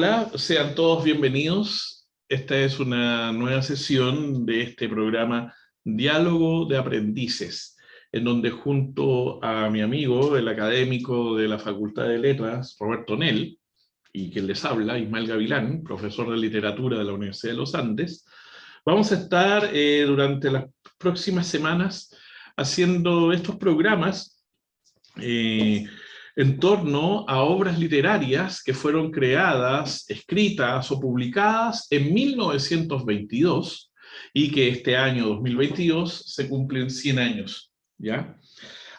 Hola, sean todos bienvenidos. Esta es una nueva sesión de este programa Diálogo de Aprendices, en donde junto a mi amigo, el académico de la Facultad de Letras, Roberto Nel, y quien les habla, Ismael Gavilán, profesor de literatura de la Universidad de los Andes, vamos a estar durante las próximas semanas haciendo estos programas en torno a obras literarias que fueron creadas, escritas o publicadas en 1922 y que este año 2022 se cumplen 100 años, ¿ya?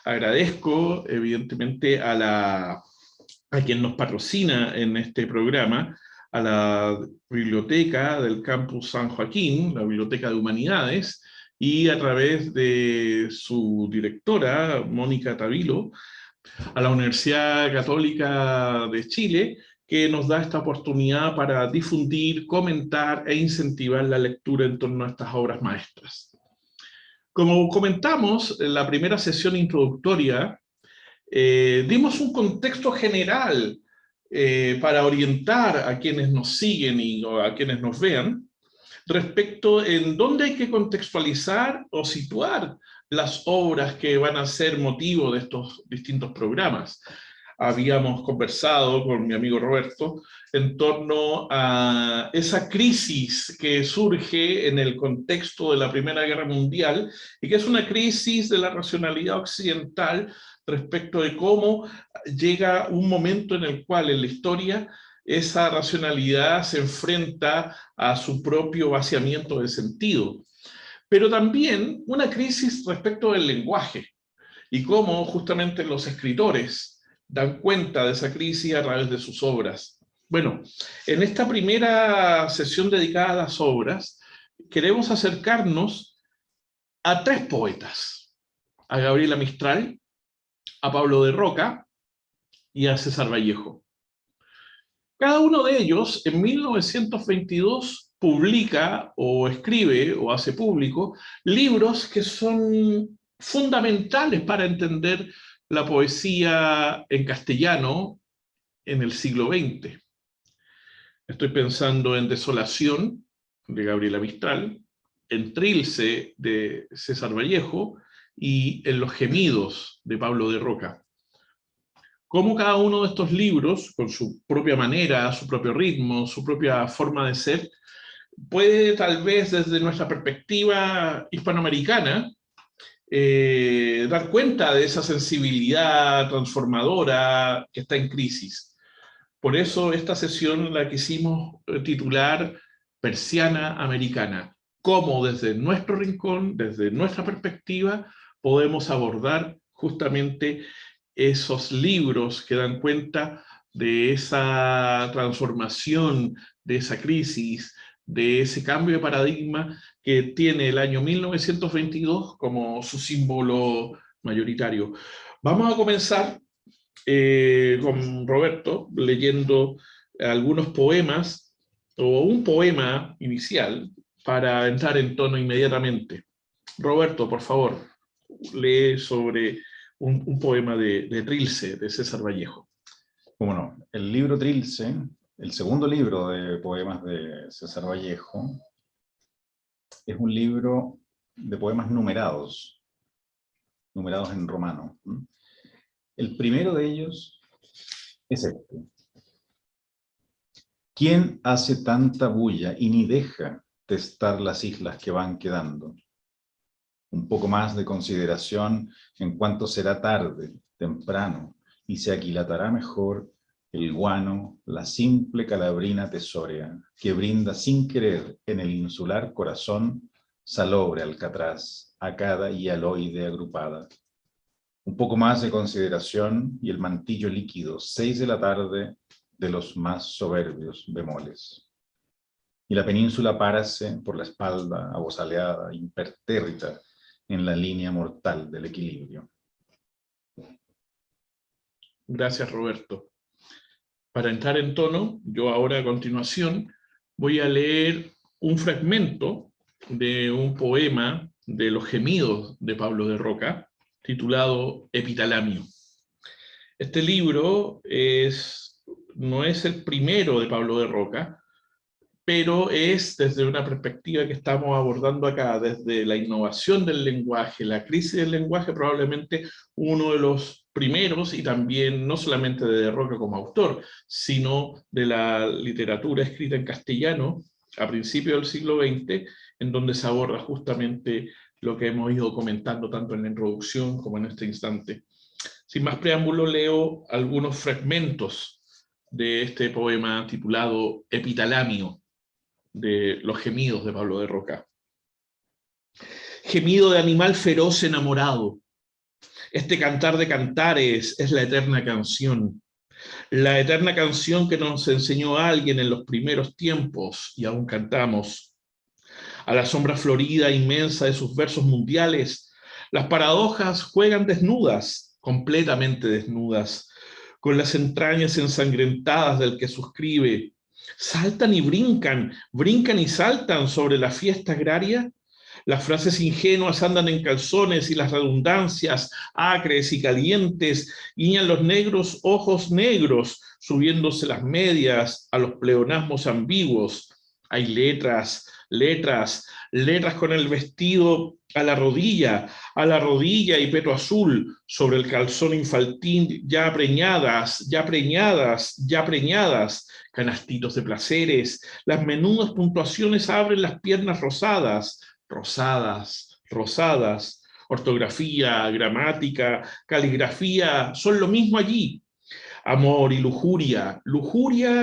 Agradezco evidentemente a quien nos patrocina en este programa, a la biblioteca del campus San Joaquín, la Biblioteca de Humanidades, y a través de su directora, Mónica Tavilo, a la Universidad Católica de Chile, que nos da esta oportunidad para difundir, comentar e incentivar la lectura en torno a estas obras maestras. Como comentamos en la primera sesión introductoria, dimos un contexto general para orientar a quienes nos siguen y a quienes nos vean respecto en dónde hay que contextualizar o situar las obras que van a ser motivo de estos distintos programas. Habíamos conversado con mi amigo Roberto en torno a esa crisis que surge en el contexto de la Primera Guerra Mundial y que es una crisis de la racionalidad occidental respecto de cómo llega un momento en el cual en la historia esa racionalidad se enfrenta a su propio vaciamiento de sentido. Pero también una crisis respecto del lenguaje y cómo justamente los escritores dan cuenta de esa crisis a través de sus obras. Bueno, en esta primera sesión dedicada a las obras, queremos acercarnos a tres poetas: a Gabriela Mistral, a Pablo de Roca y a César Vallejo. Cada uno de ellos en 1922 publica o escribe o hace público libros que son fundamentales para entender la poesía en castellano en el siglo XX. Estoy pensando en Desolación, de Gabriela Mistral, en Trilce, de César Vallejo, y en Los Gemidos, de Pablo de Roca. Cómo cada uno de estos libros, con su propia manera, su propio ritmo, su propia forma de ser, puede tal vez desde nuestra perspectiva hispanoamericana dar cuenta de esa sensibilidad transformadora que está en crisis. Por eso esta sesión la quisimos titular Persiana Americana. Cómo desde nuestro rincón, desde nuestra perspectiva, podemos abordar justamente esos libros que dan cuenta de esa transformación, de esa crisis, de ese cambio de paradigma que tiene el año 1922 como su símbolo mayoritario. Vamos a comenzar con Roberto leyendo algunos poemas o un poema inicial para entrar en tono inmediatamente. Roberto, por favor, lee sobre un poema de Trilce, de César Vallejo. Cómo no. El libro Trilce, el segundo libro de poemas de César Vallejo, es un libro de poemas numerados en romano. El primero de ellos es este. ¿Quién hace tanta bulla y ni deja testar las islas que van quedando? Un poco más de consideración en cuanto será tarde, temprano, y se aquilatará mejor el guano, la simple calabrina tesórea, que brinda sin querer en el insular corazón salobre alcatraz, acada y aloide agrupada. Un poco más de consideración y el mantillo líquido, 6 de la tarde, de los más soberbios bemoles. Y la península párase por la espalda, abosaleada, impertérrita, en la línea mortal del equilibrio. Gracias, Roberto. Para entrar en tono, yo ahora a continuación voy a leer un fragmento de un poema de Los Gemidos de Pablo de Roca, titulado Epitalamio. Este libro es no es el primero de Pablo de Roca, pero es desde una perspectiva que estamos abordando acá, desde la innovación del lenguaje, la crisis del lenguaje, probablemente uno de los primeros, y también no solamente de Roca como autor, sino de la literatura escrita en castellano a principios del siglo XX, en donde se aborda justamente lo que hemos ido comentando tanto en la introducción como en este instante. Sin más preámbulo, leo algunos fragmentos de este poema titulado Epitalamio, de los gemidos de Pablo de Roca. Gemido de animal feroz enamorado. Este cantar de cantares es la eterna canción que nos enseñó alguien en los primeros tiempos y aún cantamos. A la sombra florida inmensa de sus versos mundiales, las paradojas juegan desnudas, completamente desnudas, con las entrañas ensangrentadas del que suscribe. Saltan y brincan y saltan sobre la fiesta agraria. Las frases ingenuas andan en calzones y las redundancias acres y calientes guiñan los negros ojos negros, subiéndose las medias a los pleonasmos ambiguos. Hay letras con el vestido a la rodilla y peto azul, sobre el calzón infantil ya preñadas, canastitos de placeres, las menudas puntuaciones abren las piernas rosadas, ortografía, gramática, caligrafía, son lo mismo allí. Amor y lujuria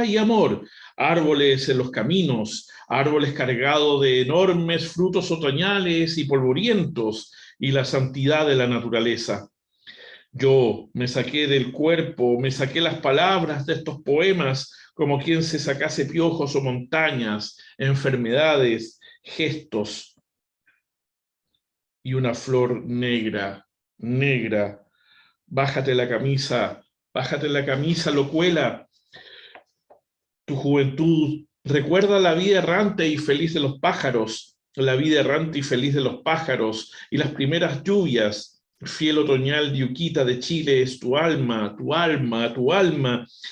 y amor, árboles en los caminos, árboles cargados de enormes frutos otoñales y polvorientos, y la santidad de la naturaleza. Yo me saqué del cuerpo, me saqué las palabras de estos poemas como quien se sacase piojos o montañas, enfermedades, gestos. Y una flor negra, bájate la camisa, locuela. Tu juventud recuerda la vida errante y feliz de los pájaros, y las primeras lluvias. Fiel otoñal diuquita de Chile es tu alma,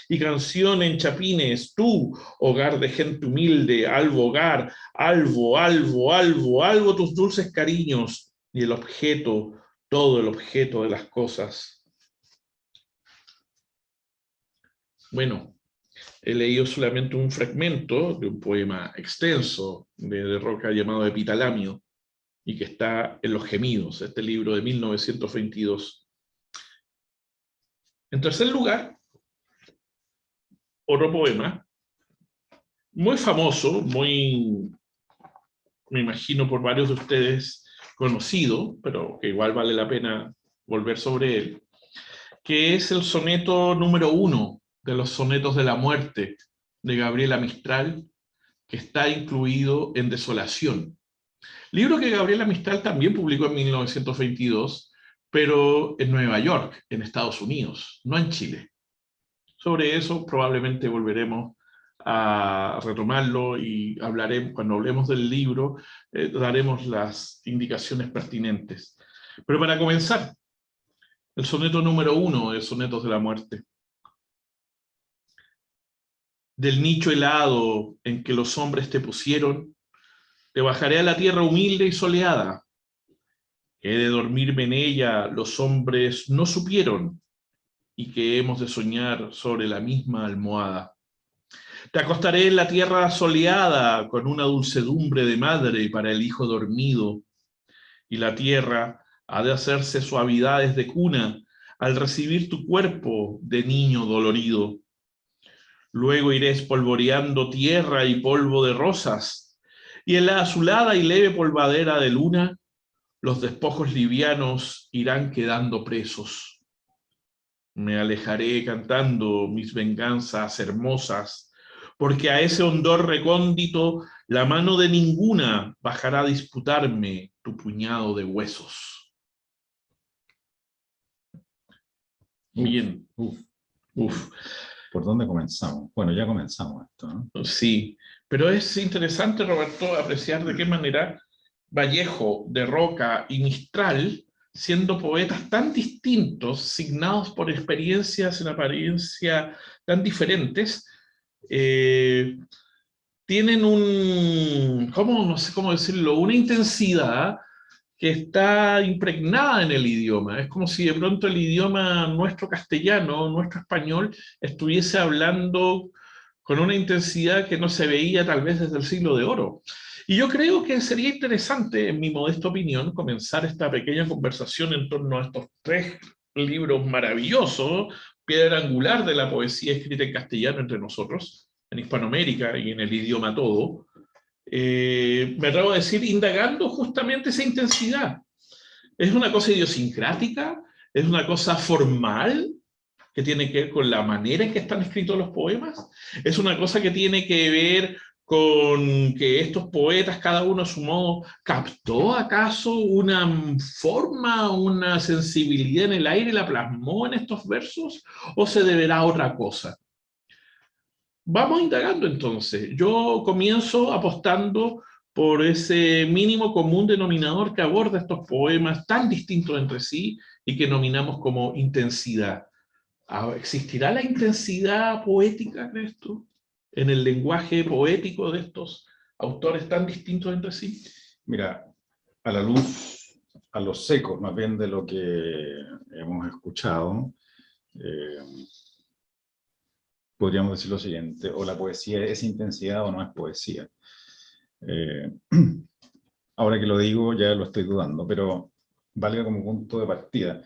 y canción en chapines, tú, hogar de gente humilde, albo tus dulces cariños, y el objeto, todo el objeto de las cosas. Bueno, he leído solamente un fragmento de un poema extenso de Roca llamado Epitalamio, y que está en Los Gemidos, este libro de 1922. En tercer lugar, otro poema, muy famoso, me imagino por varios de ustedes conocido, pero que igual vale la pena volver sobre él, que es el soneto número 1 de los sonetos de la muerte de Gabriela Mistral, que está incluido en Desolación. Libro que Gabriela Mistral también publicó en 1922, pero en Nueva York, en Estados Unidos, no en Chile. Sobre eso probablemente volveremos a retomarlo y hablaremos, cuando hablemos del libro, daremos las indicaciones pertinentes. Pero para comenzar, el soneto número 1 de Sonetos de la Muerte. Del nicho helado en que los hombres te pusieron, te bajaré a la tierra humilde y soleada. He de dormirme en ella, los hombres no supieron, y que hemos de soñar sobre la misma almohada. Te acostaré en la tierra soleada, con una dulcedumbre de madre para el hijo dormido, y la tierra ha de hacerse suavidades de cuna al recibir tu cuerpo de niño dolorido. Luego iré espolvoreando tierra y polvo de rosas, y en la azulada y leve polvadera de luna, los despojos livianos irán quedando presos. Me alejaré cantando mis venganzas hermosas, porque a ese hondor recóndito la mano de ninguna bajará a disputarme tu puñado de huesos. Bien. ¿Por dónde comenzamos? Bueno, ya comenzamos esto, ¿no? Sí, pero es interesante, Roberto, apreciar de qué manera Vallejo, de Roca y Mistral siendo poetas tan distintos, signados por experiencias en apariencia tan diferentes, tienen no sé cómo decirlo, una intensidad que está impregnada en el idioma. Es como si de pronto el idioma nuestro castellano, nuestro español, estuviese hablando con una intensidad que no se veía tal vez desde el siglo de oro. Y yo creo que sería interesante, en mi modesta opinión, comenzar esta pequeña conversación en torno a estos 3 libros maravillosos, piedra angular de la poesía escrita en castellano entre nosotros, en Hispanoamérica y en el idioma todo, me atrevo a decir, indagando justamente esa intensidad. ¿Es una cosa idiosincrática? ¿Es una cosa formal que tiene que ver con la manera en que están escritos los poemas? ¿Es una cosa que tiene que ver con que estos poetas, cada uno a su modo, captó acaso una forma, una sensibilidad en el aire y la plasmó en estos versos? ¿O se deberá a otra cosa? Vamos indagando entonces. Yo comienzo apostando por ese mínimo común denominador que aborda estos poemas tan distintos entre sí y que nominamos como intensidad. ¿Existirá la intensidad poética, crees tú, en el lenguaje poético de estos autores tan distintos entre sí? Mira, a la luz, a los secos más bien de lo que hemos escuchado, podríamos decir lo siguiente: o la poesía es intensidad o no es poesía. Ahora que lo digo ya lo estoy dudando, pero valga como punto de partida.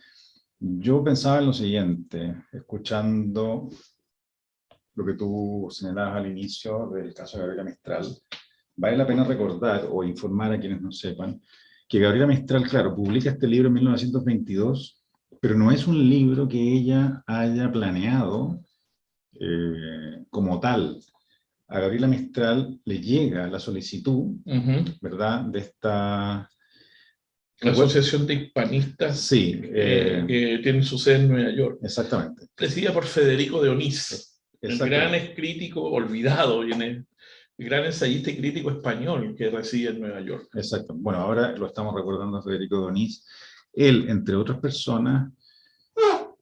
Yo pensaba en lo siguiente, escuchando lo que tú señalabas al inicio del caso de Gabriela Mistral. Vale la pena recordar o informar a quienes no sepan que Gabriela Mistral, claro, publica este libro en 1922, pero no es un libro que ella haya planeado como tal. A Gabriela Mistral le llega la solicitud, ¿verdad?, de esta... La Asociación de Hispanistas, sí, que tiene su sede en Nueva York. Exactamente. Presidida por Federico de Onís, el gran crítico olvidado y el gran ensayista y crítico español que reside en Nueva York. Exacto. Bueno, ahora lo estamos recordando a Federico de Onís. Él, entre otras personas,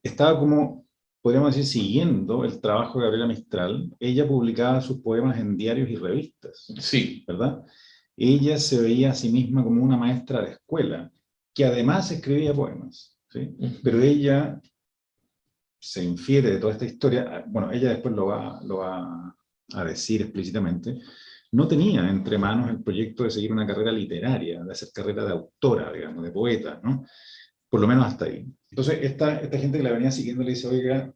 estaba como, podríamos decir, siguiendo el trabajo de Gabriela Mistral. Ella publicaba sus poemas en diarios y revistas. Sí. ¿Verdad? Ella se veía a sí misma como una maestra de escuela, que además escribía poemas, ¿sí? Pero ella se infiere de toda esta historia, bueno, ella después lo va a decir explícitamente, no tenía entre manos el proyecto de seguir una carrera literaria, de hacer carrera de autora, digamos, de poeta, ¿no? Por lo menos hasta ahí. Entonces, esta gente que la venía siguiendo le dice: oiga,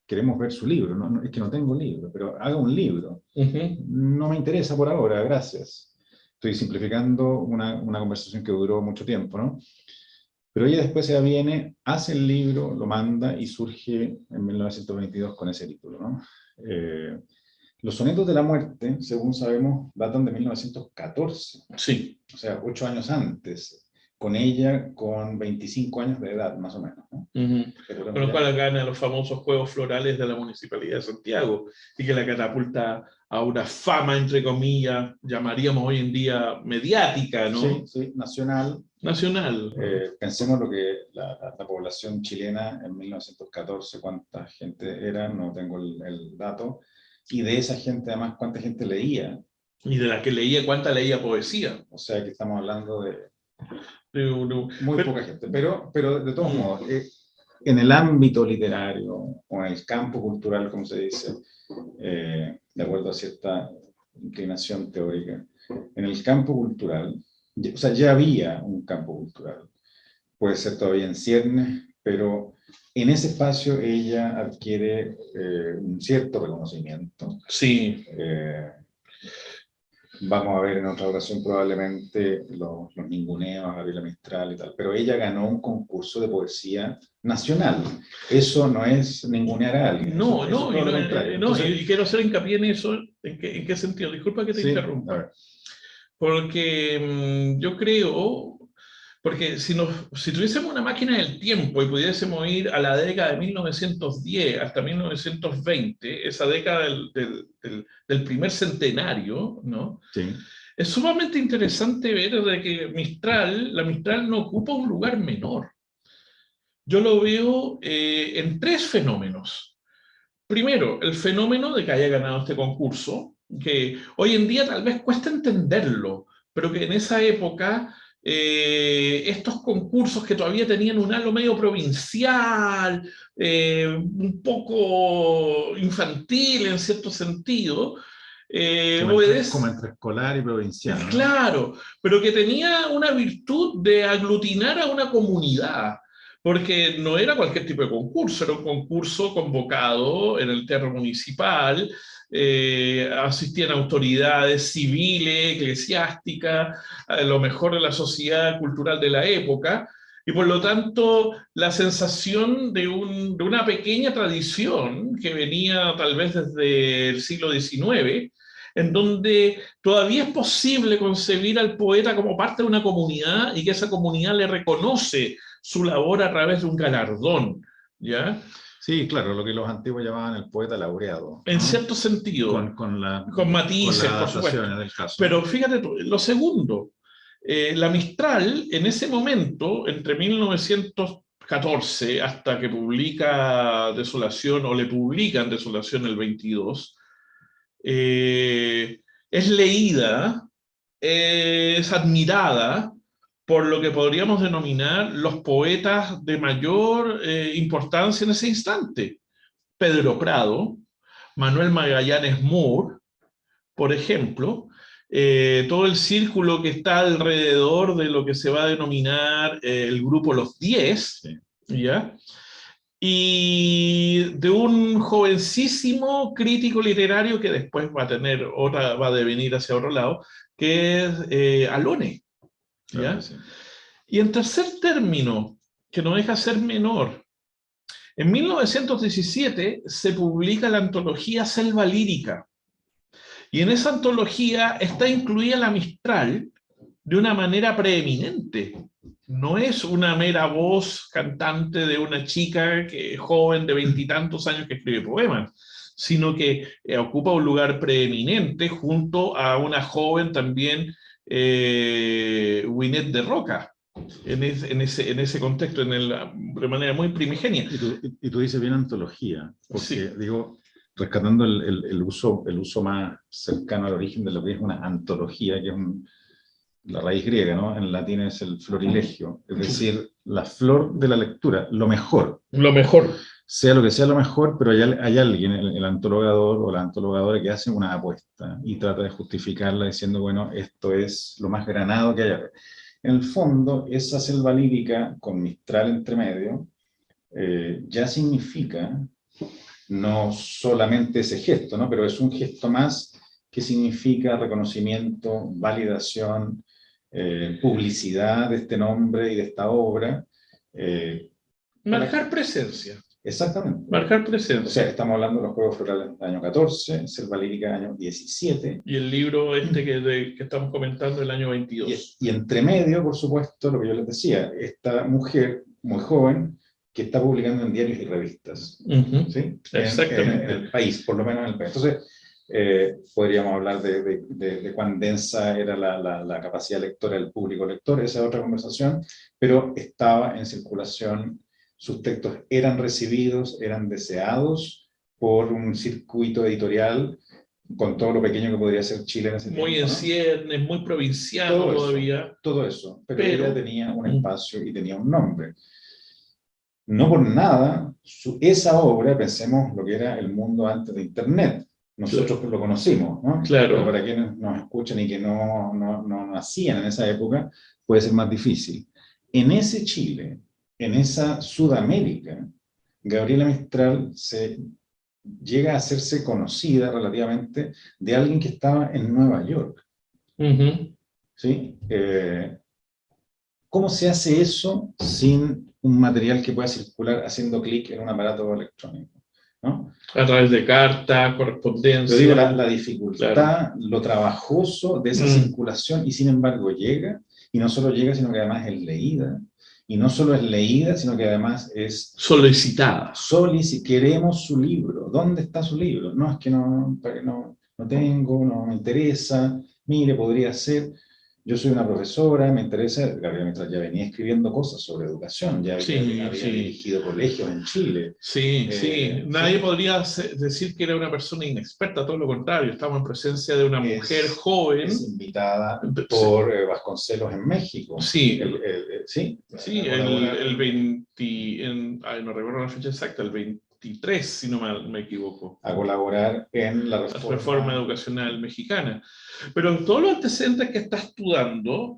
queremos ver su libro. No, es que no tengo libro, pero haga un libro. No me interesa por ahora, gracias. Estoy simplificando una conversación que duró mucho tiempo, ¿no? Pero ella después se viene, hace el libro, lo manda y surge en 1922 con ese título, ¿no? Los sonetos de la muerte, según sabemos, datan de 1914. Sí. O sea, 8 años antes, con ella con 25 años de edad, más o menos, ¿no? Con lo cual gana los famosos Juegos Florales de la Municipalidad de Santiago y que la catapulta a una fama, entre comillas, llamaríamos hoy en día mediática, ¿no? Sí, sí, nacional. Nacional. Pensemos lo que la población chilena en 1914, cuánta gente era, no tengo el dato, y de esa gente además cuánta gente leía. Y de la que leía, cuánta leía poesía. O sea que estamos hablando de muy poca gente, pero de todos modos, en el ámbito literario o en el campo cultural, como se dice, de acuerdo a cierta inclinación teórica, en el campo cultural, o sea, ya había un campo cultural, puede ser todavía en ciernes, pero en ese espacio ella adquiere un cierto reconocimiento. Sí. Vamos a ver en otra ocasión probablemente los ninguneos a Gabriela Mistral y tal, pero ella ganó un concurso de poesía nacional. Eso no es ningunear a alguien. No, eso no, y quiero hacer hincapié en eso. ¿En qué sentido? Disculpa que te interrumpa. Porque yo creo, porque si tuviésemos una máquina del tiempo y pudiésemos ir a la década de 1910 hasta 1920, esa década del primer centenario, ¿no? Sí. es sumamente interesante ver de que la Mistral no ocupa un lugar menor. Yo lo veo en tres fenómenos. Primero, el fenómeno de que haya ganado este concurso, que hoy en día tal vez cuesta entenderlo, pero que en esa época estos concursos que todavía tenían un halo medio provincial, un poco infantil en cierto sentido, Como entre escolar y provincial, ¿no? claro, pero que tenía una virtud de aglutinar a una comunidad, porque no era cualquier tipo de concurso, era un concurso convocado en el teatro municipal, asistían autoridades civiles, eclesiásticas, a lo mejor de la sociedad cultural de la época, y por lo tanto la sensación de una pequeña tradición que venía tal vez desde el siglo XIX, en donde todavía es posible concebir al poeta como parte de una comunidad y que esa comunidad le reconoce su labor a través de un galardón, ¿ya? Sí, claro, lo que los antiguos llamaban el poeta laureado, En ¿no? cierto sentido, Con con las matices, por supuesto. adaptaciones del caso, Pero ¿no? fíjate tú, lo segundo, la Mistral en ese momento, entre 1914 hasta que publica Desolación, o le publican Desolación el 22, es leída, es admirada por lo que podríamos denominar los poetas de mayor importancia en ese instante. Pedro Prado, Manuel Magallanes Moore, por ejemplo, todo el círculo que está alrededor de lo que se va a denominar el grupo Los 10, ¿ya? Y de un jovencísimo crítico literario que después va a tener otra, va a devenir hacia otro lado, que es Alone, Claro que ¿ya? sí. Y en tercer término, que no deja ser menor, en 1917 se publica la antología Selva Lírica, y en esa antología está incluida la Mistral de una manera preeminente. No es una mera voz cantante de una chica joven de veintitantos años que escribe poemas, sino que ocupa un lugar preeminente junto a una joven también, Winnet de Roca, en ese contexto, de manera muy primigenia. Y tú dices bien antología, porque Sí. digo, rescatando el uso más cercano al origen de lo que es una antología, que es la raíz griega, ¿no? En latín es el florilegio, es decir, la flor de la lectura, lo mejor. Lo mejor. Sea lo que sea lo mejor, pero hay alguien, el antologador o la antologadora, que hace una apuesta y trata de justificarla diciendo, bueno, esto es lo más granado que hay. En el fondo, esa selva lírica con Mistral entre medio, ya significa no solamente ese gesto, ¿no? Pero es un gesto más que significa reconocimiento, validación, publicidad de este nombre y de esta obra. Marcar presencia. Exactamente. Marcar O presencia. sea, estamos hablando de los Juegos Florales del año 14, Selva Lírica del año 17. Y el libro que estamos comentando del año 22. Y entre medio, por supuesto, lo que yo les decía, esta mujer muy joven que está publicando en diarios y revistas, ¿sí? Exactamente. En el país, por lo menos en el país. Entonces, podríamos hablar de cuán densa era la capacidad lectora del público lector, esa es otra conversación, pero estaba en circulación, sus textos eran recibidos, eran deseados por un circuito editorial, con todo lo pequeño que podría ser Chile en ese tiempo. Muy en ciernes, muy provinciano todavía. Todo eso, pero ella tenía un espacio y tenía un nombre. No por nada, esa obra, pensemos lo que era el mundo antes de Internet. Nosotros lo conocimos, ¿no? Claro. Pero para quienes nos escuchan y que no nacían en esa época, puede ser más difícil. En ese Chile, en esa Sudamérica, Gabriela Mistral llega a hacerse conocida relativamente de alguien que estaba en Nueva York. ¿Sí? ¿Cómo se hace eso sin un material que pueda circular haciendo clic en un aparato electrónico? ¿No? A través de carta, correspondencia. Yo digo la dificultad, claro, lo trabajoso de esa circulación, y sin embargo llega, y no solo llega, sino que además es leída, y no solo es leída, sino que además es solicitada. Queremos su libro. ¿Dónde está su libro? No, es que no no tengo, no me interesa, mire, podría ser. Yo soy una profesora, me interesa, Gabriela Mistral ya venía escribiendo cosas sobre educación, ya había dirigido colegios en Chile. Sí. Nadie podría decir que era una persona inexperta, todo lo contrario, estamos en presencia de una mujer joven. Es invitada por Vasconcelos en México. Sí. El 20, no recuerdo la fecha exacta, el 23, si no me equivoco. A colaborar en la reforma educacional mexicana. Pero todos los antecedentes que está estudiando,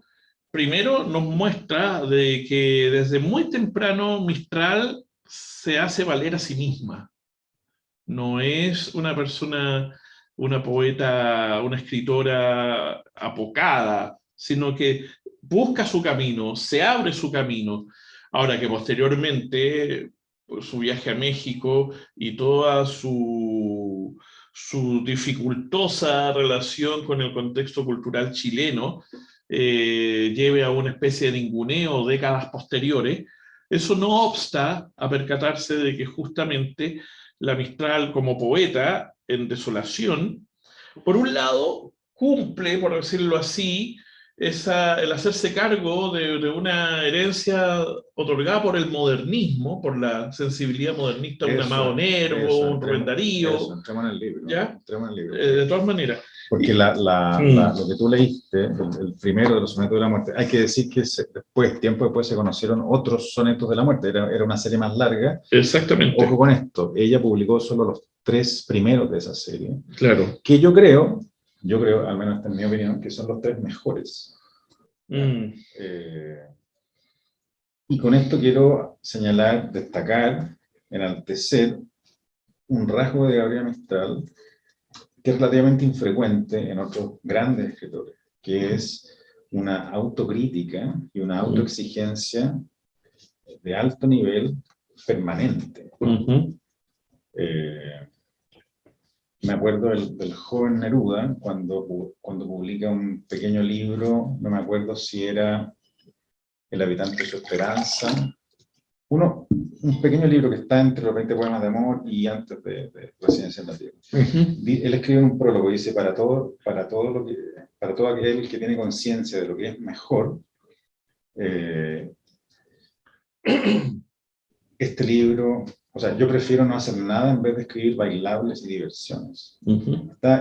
primero nos muestra de que desde muy temprano Mistral se hace valer a sí misma. No es una persona, una poeta, una escritora apocada, sino que busca su camino, se abre su camino. Ahora que posteriormente su viaje a México y toda su dificultosa relación con el contexto cultural chileno lleve a una especie de ninguneo décadas posteriores, eso no obsta a percatarse de que justamente la Mistral como poeta en Desolación, por un lado, cumple, por decirlo así, el hacerse cargo de una herencia otorgada por el modernismo, por la sensibilidad modernista, un Amado Nervo, un Rubén Darío. Entremos en el libro. ¿Ya? Entremos en el libro. De todas maneras. Porque lo que tú leíste, el primero de los sonetos de la muerte, hay que decir que tiempo después se conocieron otros sonetos de la muerte, era una serie más larga. Exactamente. Ojo con esto, ella publicó solo los 3 primeros de esa serie. Claro. Que yo creo, al menos en mi opinión, que son los 3 mejores. Y con esto quiero señalar, destacar, enaltecer un rasgo de Gabriela Mistral que es relativamente infrecuente en otros grandes escritores, que es una autocrítica y una autoexigencia de alto nivel permanente. Me acuerdo del joven Neruda, cuando publica un pequeño libro, no me acuerdo si era El habitante de su esperanza, un pequeño libro que está entre los 20 poemas de amor y antes de Residencia en la Tierra. Él escribe un prólogo y dice, para todo aquel que tiene conciencia de lo que es mejor, este libro, o sea, yo prefiero no hacer nada en vez de escribir bailables y diversiones.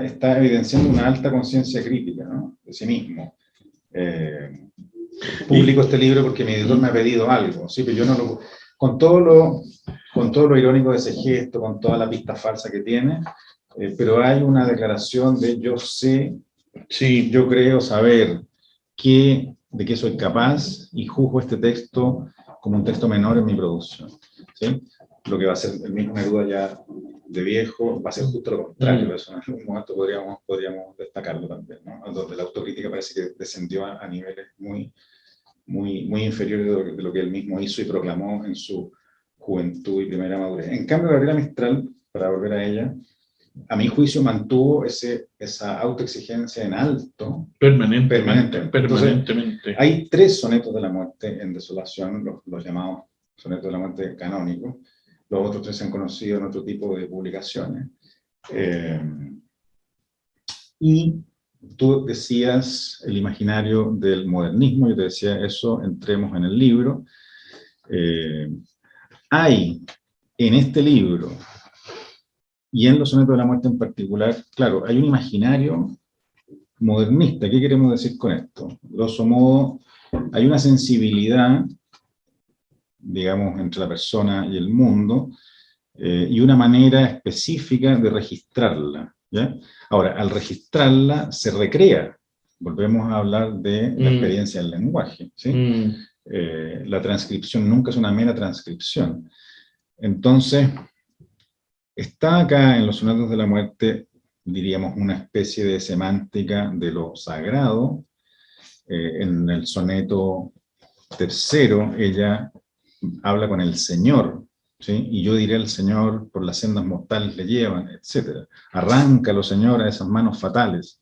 Está evidenciando una alta conciencia crítica, ¿no?, de sí mismo. Publico este libro porque mi editor me ha pedido algo, ¿sí? Pero yo no lo... Con todo lo irónico de ese gesto, con toda la pista falsa que tiene, pero hay una declaración de yo sé, yo creo saber de qué soy capaz y juzgo este texto como un texto menor en mi producción, ¿sí? Lo que va a ser el mismo Neruda ya de viejo, va a ser justo lo contrario, pero eso en algún momento podríamos destacarlo también, ¿no? Donde la autocrítica parece que descendió a niveles muy inferiores de lo que él mismo hizo y proclamó en su juventud y primera madurez. En cambio, Gabriela Mistral, para volver a ella, a mi juicio mantuvo esa autoexigencia en alto. Permanentemente. Entonces, hay 3 sonetos de la muerte en Desolación, los llamados sonetos de la muerte canónicos. Los otros 3 se han conocido en otro tipo de publicaciones. Y tú decías el imaginario del modernismo, yo te decía eso, entremos en el libro. Hay en este libro, y en los sonetos de la muerte en particular, claro, hay un imaginario modernista. ¿Qué queremos decir con esto? Grosso modo, hay una sensibilidad, digamos, entre la persona y el mundo, y una manera específica de registrarla, ¿ya? Ahora, al registrarla, se recrea. Volvemos a hablar de la experiencia del lenguaje, ¿sí? La transcripción nunca es una mera transcripción. Entonces, está acá en los sonetos de la muerte, diríamos, una especie de semántica de lo sagrado. En el soneto 3, ella habla con el Señor, ¿sí? Y yo diré al Señor, por las sendas mortales le llevan, etc. Arráncalo, Señor, a esas manos fatales.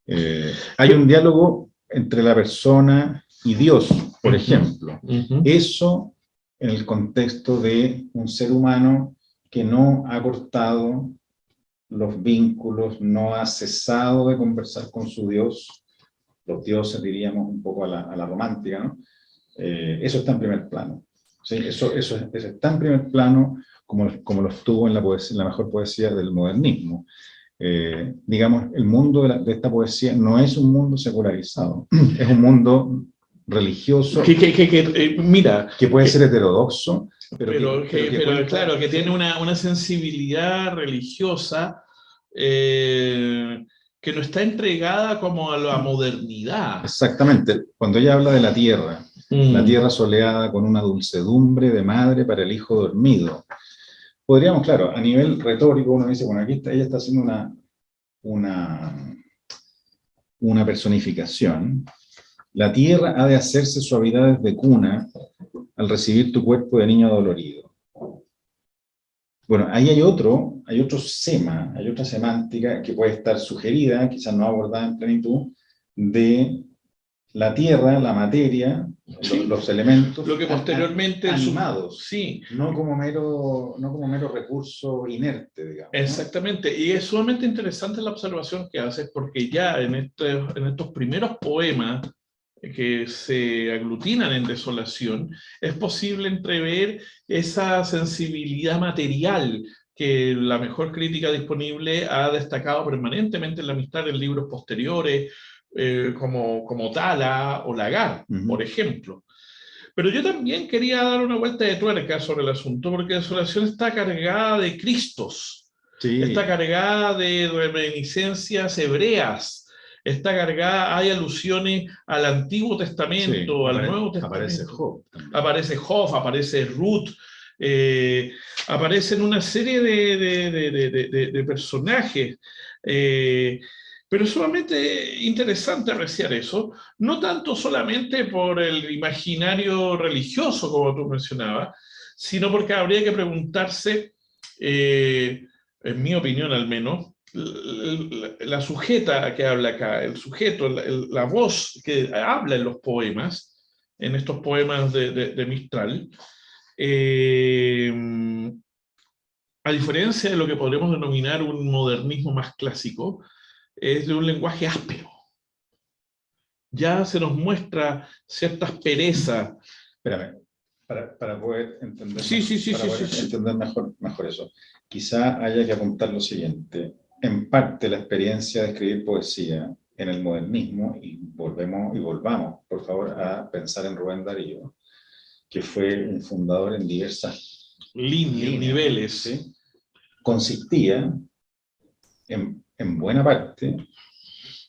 Hay un diálogo entre la persona y Dios, por ejemplo. Eso en el contexto de un ser humano que no ha cortado los vínculos, no ha cesado de conversar con su Dios, los dioses diríamos un poco a la romántica, ¿no? Eso está en primer plano. ¿Sí? Eso está en primer plano como lo estuvo en la poesía, en la mejor poesía del modernismo. Digamos, el mundo de esta poesía no es un mundo secularizado, es un mundo religioso mira, que puede ser heterodoxo, pero claro, que tiene una sensibilidad religiosa que no está entregada como a la modernidad. Exactamente, cuando ella habla de la tierra soleada con una dulcedumbre de madre para el hijo dormido. Podríamos, claro, a nivel retórico uno dice, bueno, aquí ella está haciendo una personificación. La tierra ha de hacerse suavidades de cuna al recibir tu cuerpo de niño dolorido. Bueno, ahí hay otro sema, hay otra semántica que puede estar sugerida, quizás no abordada en plenitud, de la tierra, la materia, sí, los elementos lo que posteriormente animados, sí, no como mero recurso inerte, digamos. Exactamente, ¿no? Y es sumamente interesante la observación que haces porque ya en estos primeros poemas que se aglutinan en Desolación, es posible entrever esa sensibilidad material que la mejor crítica disponible ha destacado permanentemente en la amistad en libros posteriores, como Tala o Lagar, por ejemplo. Pero yo también quería dar una vuelta de tuerca sobre el asunto, porque Desolación está cargada de Cristos, sí. Está cargada de reminiscencias hebreas, está cargada, hay alusiones al Antiguo Testamento, sí, al Nuevo Testamento. Aparece Job, aparece Ruth, aparecen una serie de personajes. Pero es sumamente interesante apreciar eso, no tanto solamente por el imaginario religioso, como tú mencionabas, sino porque habría que preguntarse, en mi opinión al menos, la sujeta que habla acá, el sujeto, la voz que habla en los poemas, en estos poemas de Mistral, a diferencia de lo que podríamos denominar un modernismo más clásico, es de un lenguaje áspero. Ya se nos muestra cierta aspereza. Espérame, para poder entender, entender mejor eso. Quizá haya que apuntar lo siguiente. En parte, la experiencia de escribir poesía en el modernismo, y volvamos, por favor, a pensar en Rubén Darío, que fue un fundador en diversas líneas, niveles, ¿sí? Consistía en buena parte,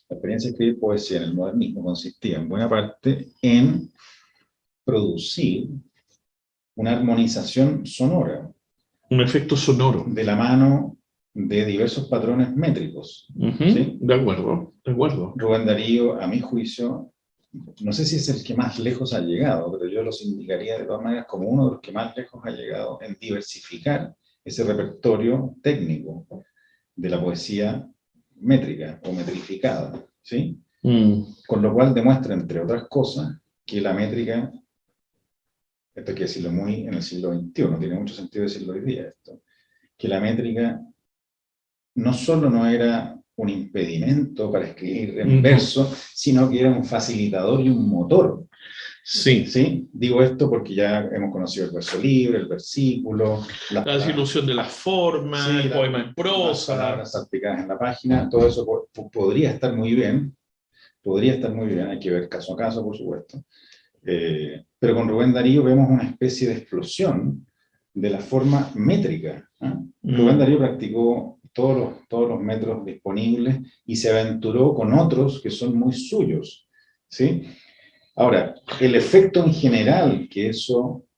la experiencia de escribir poesía en el modernismo consistía en buena parte en producir una armonización sonora. Un efecto sonoro. De la mano de diversos patrones métricos. ¿Sí? De acuerdo. Rubén Darío, a mi juicio, no sé si es el que más lejos ha llegado, pero yo los indicaría de todas maneras como uno de los que más lejos ha llegado en diversificar ese repertorio técnico de la poesía métrica o metrificada, ¿sí? Con lo cual demuestra, entre otras cosas, que la métrica, esto hay que decirlo muy en el siglo XXI, no tiene mucho sentido decirlo hoy día esto, que la métrica no solo no era un impedimento para escribir en verso, sino que era un facilitador y un motor. Sí. ¿Sí? Digo esto porque ya hemos conocido el verso libre, el versículo, la desilusión de las formas, sí, el poema en prosa, las palabras salpicadas en la página, todo eso podría estar muy bien, hay que ver caso a caso, por supuesto. Pero con Rubén Darío vemos una especie de explosión de la forma métrica. Rubén Darío practicó todos los metros disponibles y se aventuró con otros que son muy suyos, ¿sí? Ahora, el efecto en general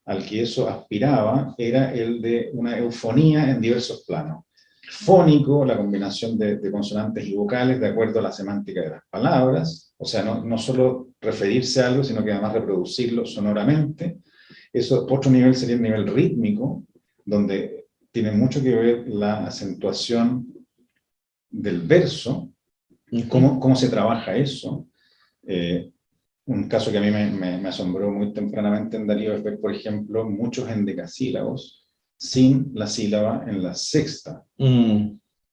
al que eso aspiraba era el de una eufonía en diversos planos. Fónico, la combinación de consonantes y vocales de acuerdo a la semántica de las palabras, o sea, no solo referirse a algo, sino que además reproducirlo sonoramente. Eso, otro nivel sería el nivel rítmico, donde tiene mucho que ver la acentuación del verso, cómo se trabaja eso. Un caso que a mí me asombró muy tempranamente en Darío es ver, por ejemplo, muchos endecasílabos sin la sílaba en la sexta.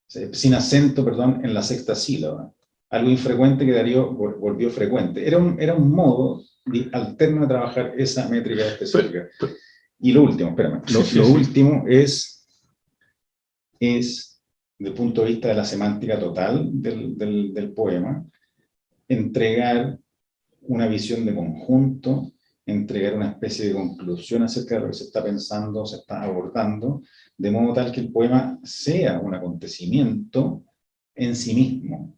sin acento, perdón, en la sexta sílaba. Algo infrecuente que Darío volvió frecuente. Era un modo alterno de trabajar esa métrica específica. Y lo último, espérame, lo último es, desde el punto de vista de la semántica total del poema, entregar una visión de conjunto, entregar una especie de conclusión acerca de lo que se está pensando, se está abordando, de modo tal que el poema sea un acontecimiento en sí mismo.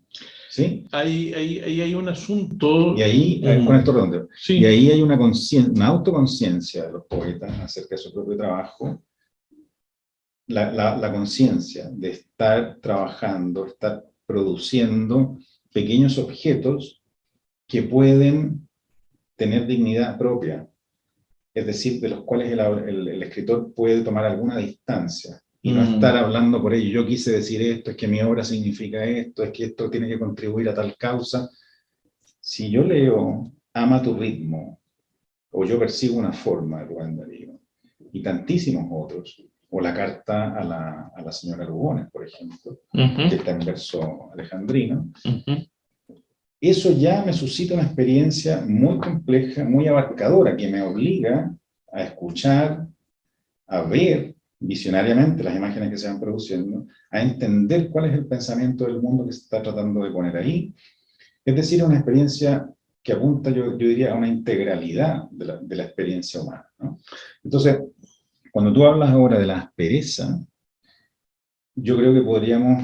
¿Sí? Ahí hay un asunto... Y ahí, con esto redondeo, sí. Y ahí hay una autoconciencia de los poetas acerca de su propio trabajo, la conciencia de estar trabajando, estar produciendo pequeños objetos que pueden tener dignidad propia, es decir, de los cuales el escritor puede tomar alguna distancia y no estar hablando por ello. Yo quise decir esto, es que mi obra significa esto, es que esto tiene que contribuir a tal causa. Si yo leo Ama tu ritmo, o Yo persigo una forma de Rubén Darío, y tantísimos otros, o la carta a la señora Lugones, por ejemplo, que está en verso alejandrino, eso ya me suscita una experiencia muy compleja, muy abarcadora, que me obliga a escuchar, a ver visionariamente las imágenes que se van produciendo, a entender cuál es el pensamiento del mundo que se está tratando de poner ahí. Es decir, una experiencia que apunta, yo diría, a una integralidad de la experiencia humana, ¿no? Entonces, cuando tú hablas ahora de la aspereza, yo creo que podríamos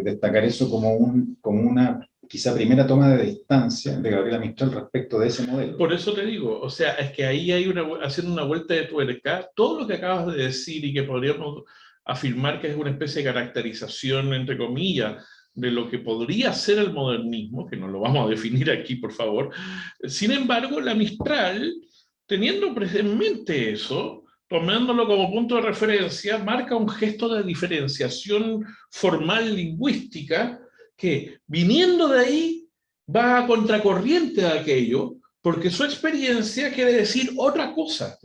destacar eso como una quizá primera toma de distancia de Gabriela Mistral respecto de ese modelo. Por eso te digo, o sea, es que ahí hay haciendo una vuelta de tuerca, todo lo que acabas de decir y que podríamos afirmar que es una especie de caracterización, entre comillas, de lo que podría ser el modernismo, que no lo vamos a definir aquí, por favor. Sin embargo, la Mistral, teniendo en mente eso, tomándolo como punto de referencia, marca un gesto de diferenciación formal lingüística que, viniendo de ahí, va a contracorriente de aquello, porque su experiencia quiere decir otra cosa.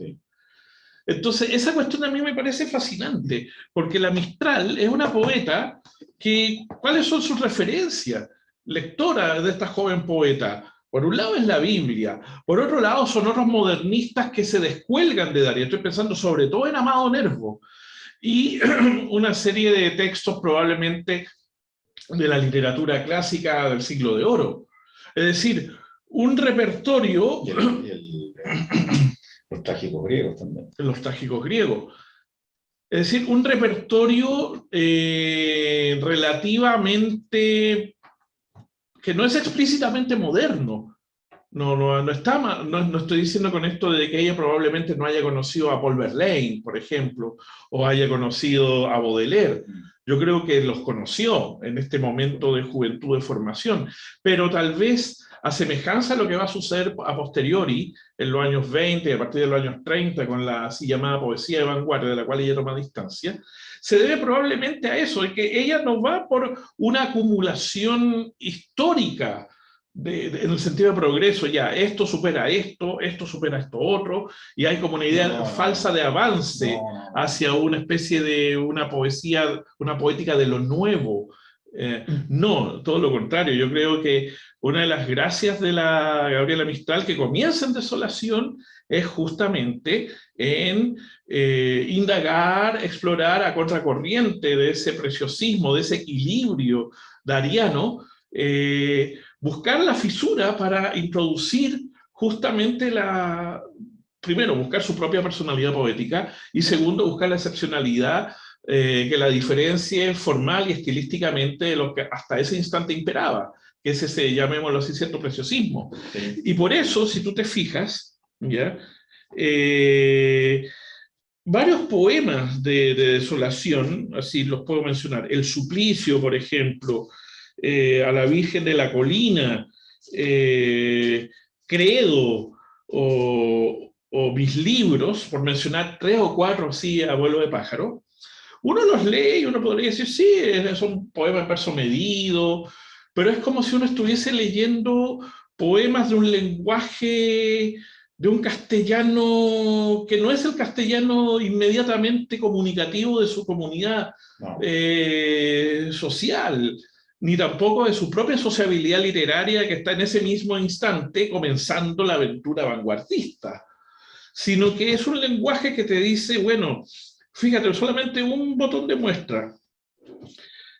Entonces, esa cuestión a mí me parece fascinante, porque la Mistral es una poeta que, ¿cuáles son sus referencias? Lectora de esta joven poeta. Por un lado es la Biblia, por otro lado son otros modernistas que se descuelgan de Darío. Estoy pensando sobre todo en Amado Nervo, y una serie de textos probablemente de la literatura clásica del siglo de oro. Es decir, un repertorio... Los trágicos griegos también. Los trágicos griegos. Es decir, un repertorio relativamente... que no es explícitamente moderno. No estoy diciendo con esto de que ella probablemente no haya conocido a Paul Verlaine, por ejemplo, o haya conocido a Baudelaire. Yo creo que los conoció en este momento de juventud, de formación, pero tal vez a semejanza de lo que va a suceder a posteriori, en los años 20, a partir de los años 30, con la así llamada poesía de vanguardia, de la cual ella toma distancia, se debe probablemente a eso, de que ella no va por una acumulación histórica, en el sentido de progreso, ya, esto supera esto supera esto otro, y hay como una idea falsa de avance hacia una especie de una poesía, una poética de lo nuevo. No, todo lo contrario, yo creo que una de las gracias de la Gabriela Mistral, que comienza en Desolación, es justamente en indagar, explorar a contracorriente de ese preciosismo, de ese equilibrio dariano, buscar la fisura para introducir justamente primero, buscar su propia personalidad poética, y segundo, buscar la excepcionalidad que la diferencie formal y estilísticamente de lo que hasta ese instante imperaba, que es ese, llamémoslo así, cierto preciosismo. Sí. Y por eso, si tú te fijas, ¿ya? Varios poemas de Desolación, así los puedo mencionar, El Suplicio, por ejemplo, A la Virgen de la Colina, Credo, o Mis Libros, por mencionar 3 o 4 así a vuelo de pájaro, uno los lee y uno podría decir, sí, son poemas en verso medido, pero es como si uno estuviese leyendo poemas de un lenguaje de un castellano que no es el castellano inmediatamente comunicativo de su comunidad No. social, ni tampoco de su propia sociabilidad literaria que está en ese mismo instante comenzando la aventura vanguardista, sino que es un lenguaje que te dice, bueno, fíjate, solamente un botón de muestra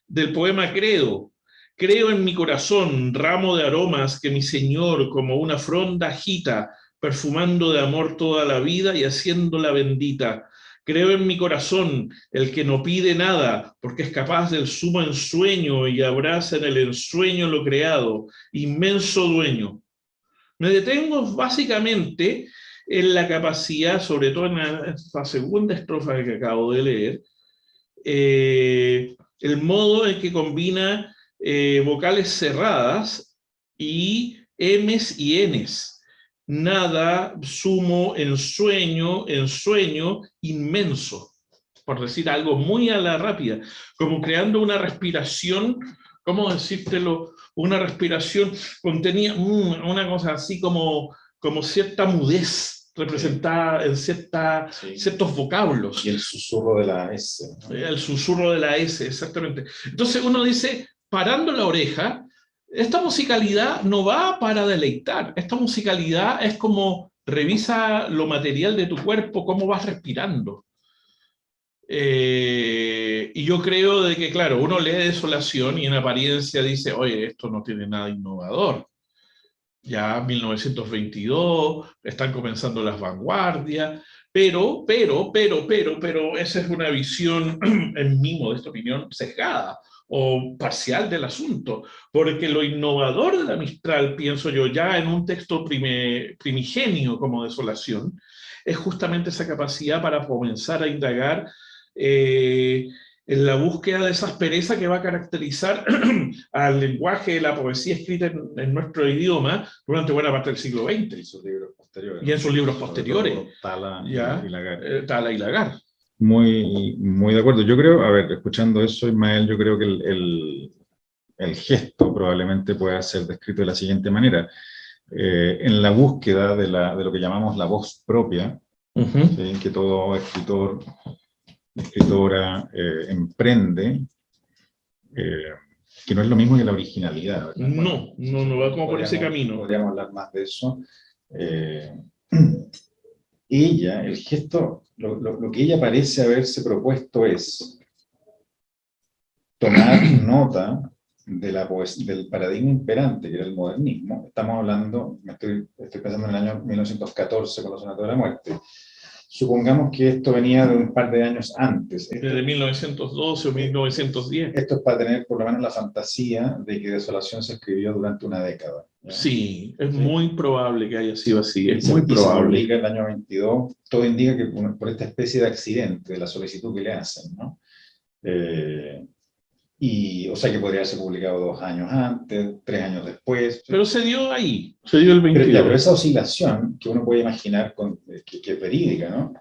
del poema Credo. Creo en mi corazón, ramo de aromas que mi Señor como una fronda agita, perfumando de amor toda la vida y haciéndola bendita. Creo en mi corazón, el que no pide nada, porque es capaz del sumo ensueño y abraza en el ensueño lo creado, inmenso dueño. Me detengo básicamente en la capacidad, sobre todo en la segunda estrofa que acabo de leer, el modo en que combina vocales cerradas y M's y N's. Nada, sumo, ensueño, inmenso, por decir algo muy a la rápida, como creando una respiración, ¿cómo decírtelo? Una respiración contenía una cosa así como cierta mudez representada en ciertos vocablos. Y el susurro de la S, ¿no? El susurro de la S, exactamente. Entonces uno dice, parando la oreja, esta musicalidad no va para deleitar, esta musicalidad es como revisa lo material de tu cuerpo, cómo vas respirando. Y yo creo de que, claro, uno lee Desolación y en apariencia dice, oye, esto no tiene nada innovador. Ya 1922, están comenzando las vanguardias, pero, esa es una visión, en mi modesta opinión, sesgada o parcial del asunto, porque lo innovador de la Mistral, pienso yo, ya en un texto primigenio como Desolación, es justamente esa capacidad para comenzar a indagar en la búsqueda de esa aspereza que va a caracterizar al lenguaje de la poesía escrita en nuestro idioma durante buena parte del siglo XX. Y sus libros posteriores. Y en sus libros posteriores. Tala ¿ya? Y Lagar. Tala y Lagar. Muy, muy de acuerdo. Yo creo, a ver, escuchando eso, Ismael, yo creo que el gesto probablemente pueda ser descrito de la siguiente manera. En la búsqueda de lo que llamamos la voz propia, ¿sí? Que todo escritor, escritora emprende, que no es lo mismo que la originalidad, ¿verdad? No va como por ese camino. Podríamos hablar más de eso. Ella, el gesto, lo que ella parece haberse propuesto es tomar nota de del paradigma imperante, que era el modernismo. Estamos hablando, estoy pensando en el año 1914 con los Sonatos de la Muerte. Supongamos que esto venía de un par de años antes. Desde 1912 o 1910. Esto es para tener por lo menos la fantasía de que Desolación se escribió durante una década, ¿ya? Sí, es muy probable que haya sido así, es muy probable. Se publica el año 22, todo indica que por esta especie de accidente, de la solicitud que le hacen, ¿no? O sea que podría haberse publicado 2 años antes, 3 años después. Pero se dio ahí, se dio el 22. Pero esa oscilación que uno puede imaginar que es verídica, ¿no?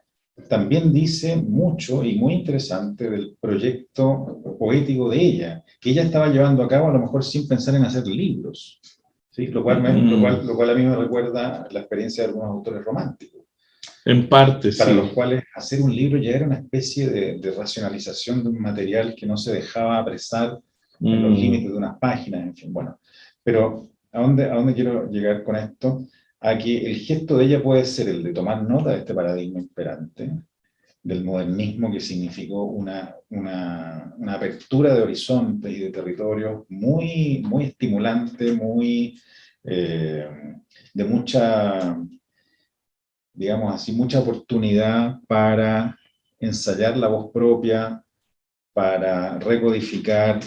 También dice mucho y muy interesante del proyecto poético de ella, que ella estaba llevando a cabo a lo mejor sin pensar en hacer libros, ¿sí? Lo cual a mí me recuerda la experiencia de algunos autores románticos. En parte, para sí. los cuales hacer un libro ya era una especie de racionalización de un material que no se dejaba apresar en los límites de unas páginas, en fin, bueno. Pero, ¿a dónde quiero llegar con esto? A que el gesto de ella puede ser el de tomar nota de este paradigma imperante, del modernismo, que significó una apertura de horizontes y de territorios muy, muy estimulante, muy de mucha, digamos así, mucha oportunidad para ensayar la voz propia, para recodificar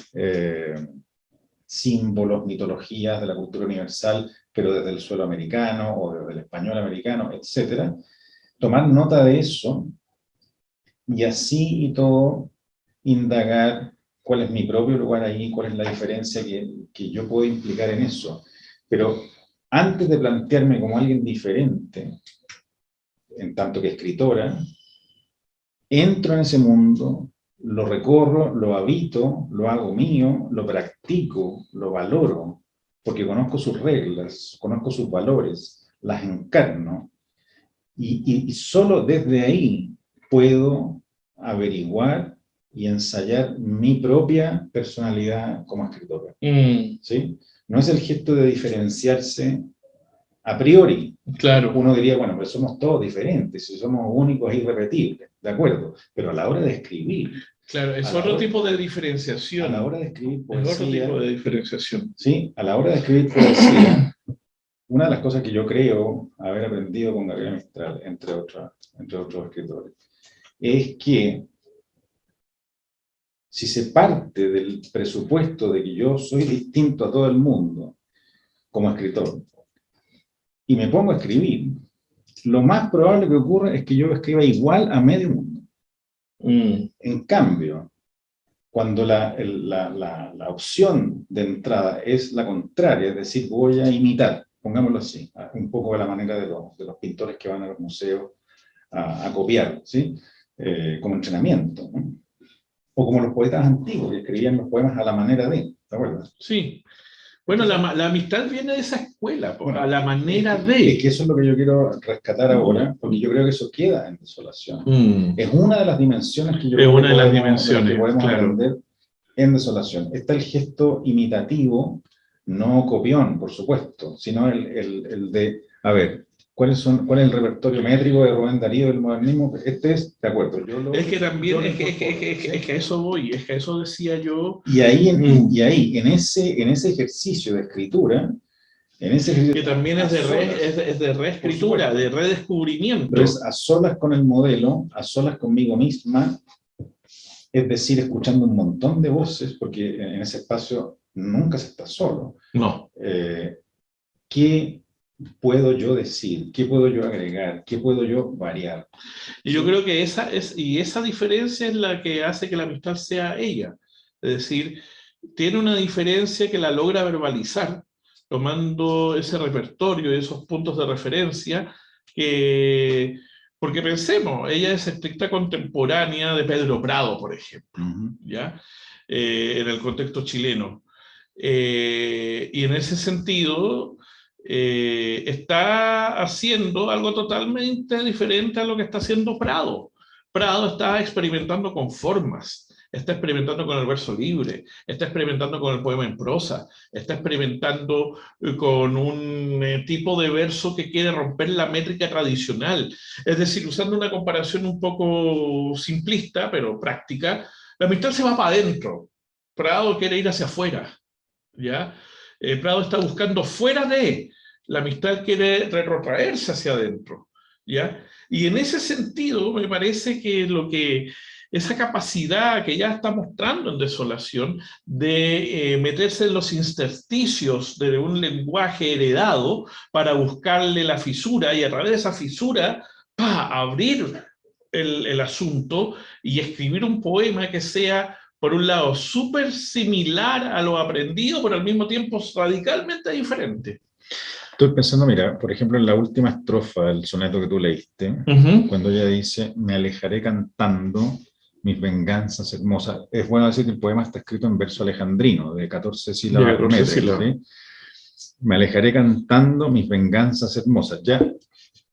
símbolos, mitologías de la cultura universal, pero desde el suelo americano o desde el español americano, etc. Tomar nota de eso y así y todo indagar cuál es mi propio lugar ahí, cuál es la diferencia que yo puedo implicar en eso. Pero antes de plantearme como alguien diferente, en tanto que escritora, entro en ese mundo, lo recorro, lo habito, lo hago mío, lo practico, lo valoro, porque conozco sus reglas, conozco sus valores, las encarno, Y solo desde ahí puedo averiguar y ensayar mi propia personalidad como escritor. ¿Sí? No es el gesto de diferenciarse a priori. Claro. Uno diría, bueno, pero somos todos diferentes, si somos únicos e irrepetibles, de acuerdo, pero a la hora de escribir... Claro, es otro tipo de diferenciación. A la hora de escribir poesía... Es otro tipo de diferenciación. Sí, a la hora de escribir poesía, una de las cosas que yo creo haber aprendido con Gabriela Mistral, entre otros escritores, es que si se parte del presupuesto de que yo soy distinto a todo el mundo como escritor, y me pongo a escribir, lo más probable que ocurra es que yo escriba igual a medio mundo. En cambio, cuando la opción de entrada es la contraria, es decir, voy a imitar, pongámoslo así, un poco de la manera de los pintores que van a los museos a copiar, ¿sí? Como entrenamiento, ¿no? O como los poetas antiguos que escribían los poemas a la manera de, ¿te acuerdas? Sí. Bueno, la amistad viene de esa escuela, bueno, a la manera de... Es que eso es lo que yo quiero rescatar ahora, porque yo creo que eso queda en Desolación. Es una de las dimensiones que yo creo que podemos aprender en Desolación. Está el gesto imitativo, no copión, por supuesto, sino el de, a ver, ¿cuál es el repertorio métrico de Rubén Darío del modernismo? Este es, de acuerdo. Es que también, es que a eso voy, es que a eso decía yo. Y ahí, en ese ejercicio de escritura, que también es de reescritura, de redescubrimiento. Pero es a solas con el modelo, a solas conmigo misma, es decir, escuchando un montón de voces, porque en ese espacio nunca se está solo. No. ¿Qué puedo yo decir? ¿Qué puedo yo agregar? ¿Qué puedo yo variar? Y yo creo que esa diferencia es la que hace que la amistad sea ella. Es decir, tiene una diferencia que la logra verbalizar, tomando ese repertorio, esos puntos de referencia, porque pensemos, ella es estricta contemporánea de Pedro Prado, por ejemplo, ¿ya? En el contexto chileno. Y en ese sentido, está haciendo algo totalmente diferente a lo que está haciendo Prado. Prado está experimentando con formas, está experimentando con el verso libre, está experimentando con el poema en prosa, está experimentando con un tipo de verso que quiere romper la métrica tradicional. Es decir, usando una comparación un poco simplista, pero práctica, la amistad se va para adentro. Prado quiere ir hacia afuera, ¿ya? Prado está buscando fuera de, la amistad quiere retrotraerse hacia adentro, ¿ya? Y en ese sentido me parece que esa capacidad que ya está mostrando en Desolación de meterse en los intersticios de un lenguaje heredado para buscarle la fisura y a través de esa fisura abrir el asunto y escribir un poema que sea, por un lado, súper similar a lo aprendido, pero al mismo tiempo radicalmente diferente. Estoy pensando, mira, por ejemplo, en la última estrofa del soneto que tú leíste, cuando ella dice, me alejaré cantando mis venganzas hermosas. Es bueno decir que el poema está escrito en verso alejandrino, de 14 sílabas por metro, ¿sí? Me alejaré cantando mis venganzas hermosas. Ya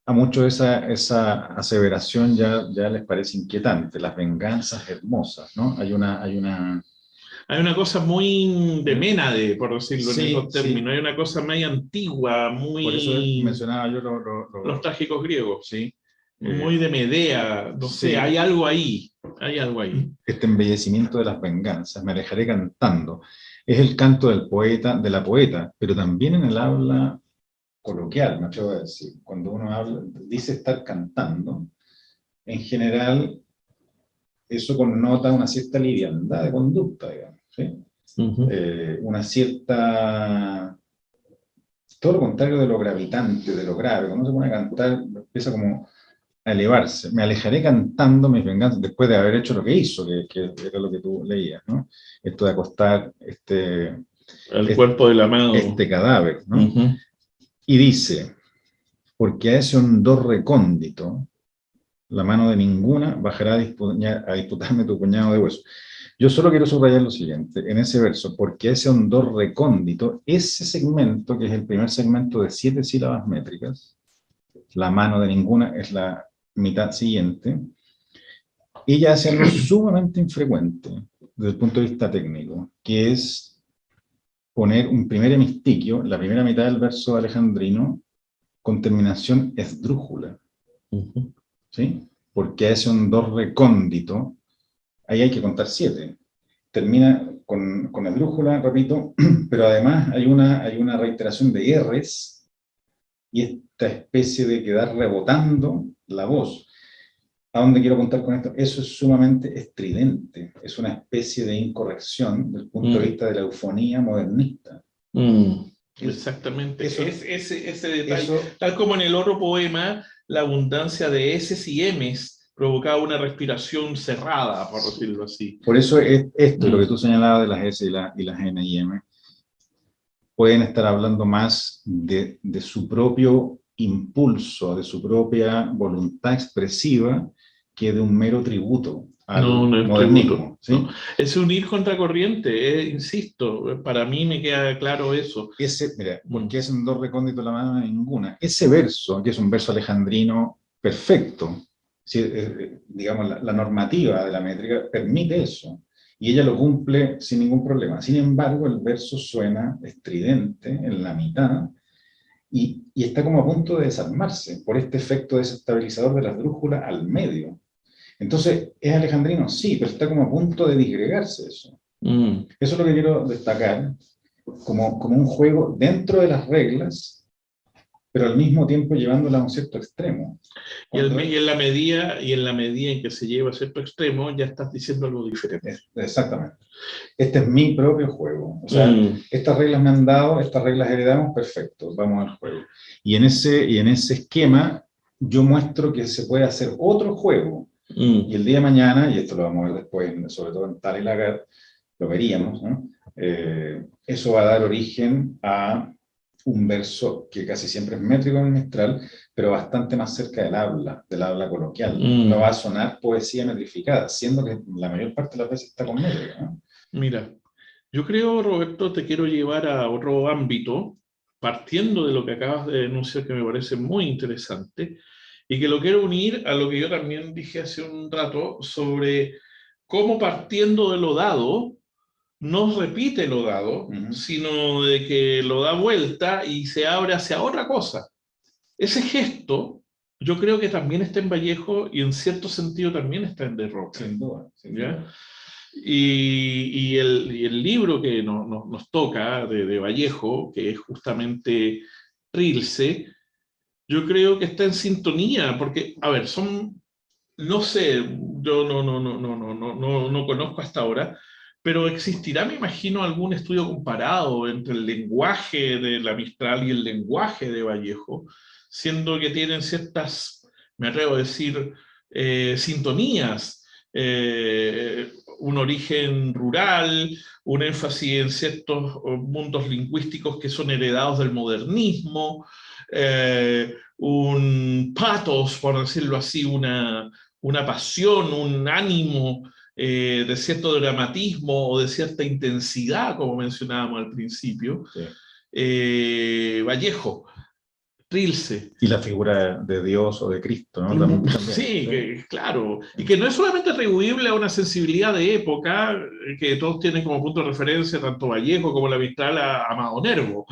a muchos esa aseveración ya les parece inquietante, las venganzas hermosas, ¿no? Hay una cosa muy de Ménade, por decirlo en esos términos. Sí. Hay una cosa muy antigua, muy... Por eso mencionaba yo los trágicos griegos. Sí. Muy de Medea, no sé, hay algo ahí. Hay algo ahí. Este embellecimiento de las venganzas, me alejaré cantando. Es el canto del poeta, de la poeta, pero también en el habla coloquial, me atrevo a decir. Cuando uno dice estar cantando, en general, eso connota una cierta liviandad de conducta, digamos, ¿sí? Una cierta... Todo lo contrario de lo gravitante, de lo grave. Cuando uno se pone a cantar, empieza como a elevarse. Me alejaré cantando mis venganzas después de haber hecho lo que hizo, que era lo que tú leías, ¿no? Esto de acostar el cuerpo del amado. Este cadáver, ¿no? Y dice, porque a ese hondor recóndito, la mano de ninguna bajará a disputarme tu puñado de huesos. Yo solo quiero subrayar lo siguiente, en ese verso, porque ese hondor recóndito, ese segmento, que es el primer segmento de 7 sílabas métricas, la mano de ninguna es la mitad siguiente. Ella hace algo sumamente infrecuente desde el punto de vista técnico, que es poner un primer hemistiquio, la primera mitad del verso alejandrino, con terminación esdrújula. ¿Sí? Porque hace un do recóndito, ahí hay que contar 7. Termina con esdrújula, repito, pero además hay una reiteración de R's y esta especie de quedar rebotando la voz. ¿A dónde quiero contar con esto? Eso es sumamente estridente, es una especie de incorrección desde el punto de vista de la eufonía modernista. Exactamente, eso, ese detalle, tal como en el otro poema, la abundancia de S's y M's provocaba una respiración cerrada, por decirlo así. Por eso esto, lo que tú señalabas de las S y las N y M, pueden estar hablando más de su propio impulso, de su propia voluntad expresiva, que de un mero tributo al modernismo. ¿Sí? No. Es unir contracorriente, insisto, para mí me queda claro eso. Mira, ¿por qué es un do recóndito la mano de ninguna? Ese verso, que es un verso alejandrino perfecto, digamos, la normativa de la métrica permite eso, y ella lo cumple sin ningún problema. Sin embargo, el verso suena estridente en la mitad, y está como a punto de desarmarse por este efecto desestabilizador de la esdrújula al medio. Entonces, ¿es alejandrino? Sí, pero está como a punto de disgregarse eso. Eso es lo que quiero destacar, como un juego dentro de las reglas, pero al mismo tiempo llevándola a un cierto extremo. Y en la medida en que se lleva a cierto extremo, ya estás diciendo algo diferente. Exactamente. Este es mi propio juego. O sea, estas reglas me han dado, estas reglas heredamos, perfecto, vamos al juego. Y en ese esquema, yo muestro que se puede hacer otro juego. Y el día de mañana, y esto lo vamos a ver después, sobre todo en Tal y Lagarde, lo veríamos, ¿no? Eso va a dar origen a un verso que casi siempre es métrico en el Mistral, pero bastante más cerca del habla coloquial. No va a sonar poesía metrificada, siendo que la mayor parte de las veces está con métrica, ¿no? Mira, yo creo, Roberto, te quiero llevar a otro ámbito, partiendo de lo que acabas de denunciar, que me parece muy interesante, y que lo quiero unir a lo que yo también dije hace un rato sobre cómo, partiendo de lo dado, no repite lo dado, sino de que lo da vuelta y se abre hacia otra cosa. Ese gesto, yo creo que también está en Vallejo y en cierto sentido también está en De Roca. Sin duda. Y el libro que nos toca de Vallejo, que es justamente Trilce, yo creo que está en sintonía, porque, a ver, no sé, yo no conozco hasta ahora, pero existirá, me imagino, algún estudio comparado entre el lenguaje de la Mistral y el lenguaje de Vallejo, siendo que tienen ciertas, me atrevo a decir, sintonías, un origen rural, un énfasis en ciertos mundos lingüísticos que son heredados del modernismo, un pathos, por decirlo así, una pasión, un ánimo de cierto dramatismo o de cierta intensidad, como mencionábamos al principio. Sí. Vallejo, Trilce. Y la figura de Dios o de Cristo, ¿no? También. Sí, claro. Y que no es solamente atribuible a una sensibilidad de época, que todos tienen como punto de referencia, tanto Vallejo como la Mistral, a Amado Nervo,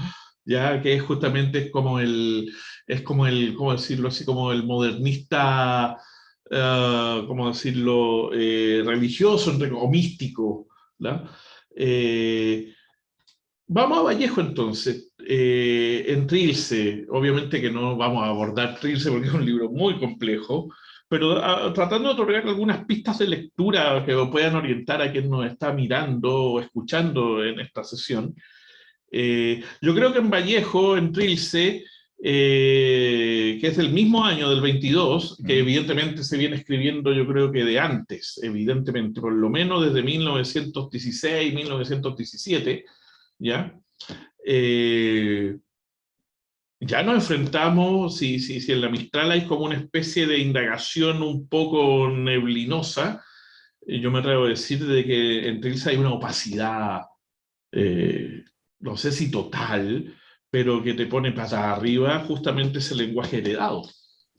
ya que es justamente ¿cómo decirlo así? Como el modernista, ¿cómo decirlo? Religioso, o místico, ¿no? Vamos a Vallejo entonces, en Trilce, obviamente que no vamos a abordar Trilce porque es un libro muy complejo, pero tratando de otorgar algunas pistas de lectura que puedan orientar a quien nos está mirando o escuchando en esta sesión. Yo creo que en Vallejo, en Trilce, que es del mismo año, del 22, que evidentemente se viene escribiendo yo creo que de antes, evidentemente, por lo menos desde 1916, 1917, ¿ya? Ya nos enfrentamos, si en la Mistral hay como una especie de indagación un poco neblinosa, yo me atrevo a decir de que en Trilce hay una opacidad, no sé si total, pero que te pone patas arriba justamente ese lenguaje heredado.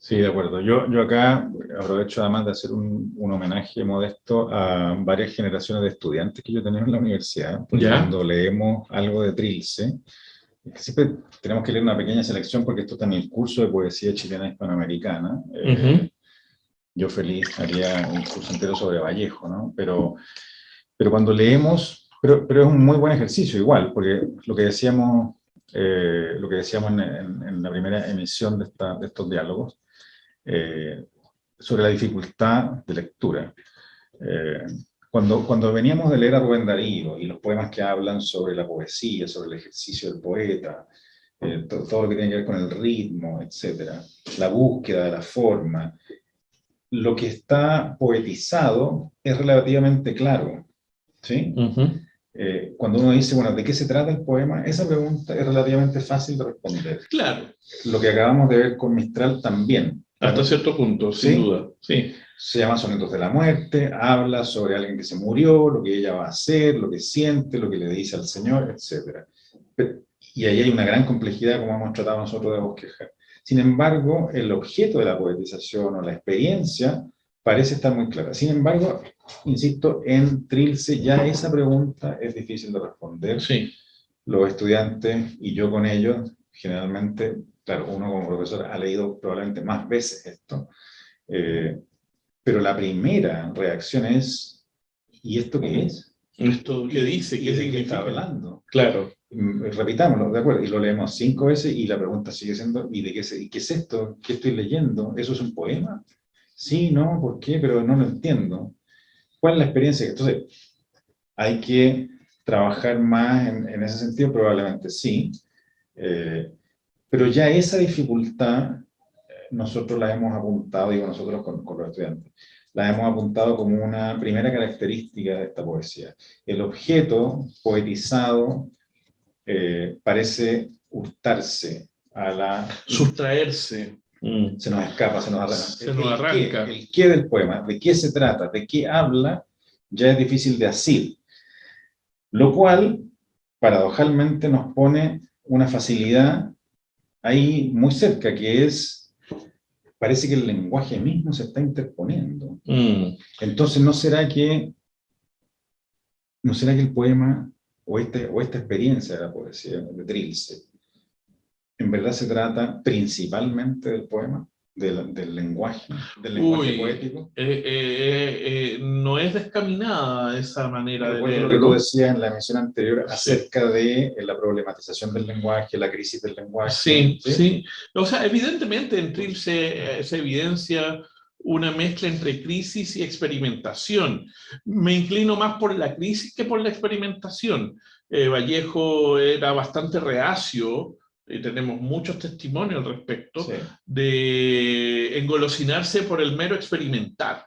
Sí, de acuerdo. Yo acá aprovecho además de hacer un homenaje modesto a varias generaciones de estudiantes que yo tenía en la universidad, porque ¿Ya? cuando leemos algo de Trilce, es que siempre tenemos que leer una pequeña selección porque esto está en el curso de poesía chilena hispanoamericana. Ujú. Yo feliz haría un curso entero sobre Vallejo, ¿no? Pero cuando leemos, pero es un muy buen ejercicio igual, porque lo que decíamos en la primera emisión de estos diálogos, eh, sobre la dificultad de lectura. Eh, cuando veníamos de leer a Rubén Darío y los poemas que hablan sobre la poesía, sobre el ejercicio del poeta, todo lo que tiene que ver con el ritmo, etcétera, la búsqueda de la forma, lo que está poetizado es relativamente claro, ¿sí? Ujú. Cuando uno dice, bueno, ¿de qué se trata el poema? Esa pregunta es relativamente fácil de responder. Claro, Lo que acabamos de ver con Mistral también, hasta cierto punto, sin ¿sí? duda. Sí, Se llama Sonetos de la Muerte, habla sobre alguien que se murió, lo que ella va a hacer, lo que siente, lo que le dice al Señor, etc. Y ahí hay una gran complejidad, como hemos tratado nosotros de bosquejar. Sin embargo, el objeto de la poetización o la experiencia parece estar muy clara. Sin embargo, insisto, en Trilce ya esa pregunta es difícil de responder. sí. Los estudiantes y yo con ellos, generalmente, claro, uno como profesor ha leído probablemente más veces esto, eh, pero la primera reacción es, ¿y esto qué es? ¿Esto qué dice? ¿Y ¿Qué de qué está significa? hablando? Claro. Repitámoslo, ¿de acuerdo? Y lo leemos 5 veces y la pregunta sigue siendo, ¿y de qué es esto? ¿Qué estoy leyendo? ¿Eso es un poema? Sí, no, ¿por qué? Pero no lo entiendo. ¿Cuál es la experiencia? Entonces, hay que trabajar más en ese sentido, probablemente sí, eh, pero ya esa dificultad nosotros la hemos apuntado, digo nosotros con los estudiantes, la hemos apuntado como una primera característica de esta poesía. El objeto poetizado parece hurtarse a la... Sustraerse. Se nos escapa, se nos arranca. Se nos arranca. El qué del poema, de qué se trata, de qué habla, ya es difícil de asir. Lo cual, paradojalmente, nos pone una facilidad ahí muy cerca, que es, parece que el lenguaje mismo se está interponiendo. Mm. Entonces, ¿no será que el poema o esta experiencia de la poesía de Trilce, en verdad se trata principalmente del poema, del lenguaje Uy, poético? no es descaminada esa manera de Recuerdo lo que tú leerlo. decías en la emisión anterior Sí. acerca de la problematización del lenguaje, la crisis del lenguaje, Sí, ¿sí? sí. O sea, evidentemente en Trill se evidencia una mezcla entre crisis y experimentación. Me inclino más por la crisis que por la experimentación. Vallejo era bastante reacio, y tenemos muchos testimonios al respecto, Sí. de engolosinarse por el mero experimentar.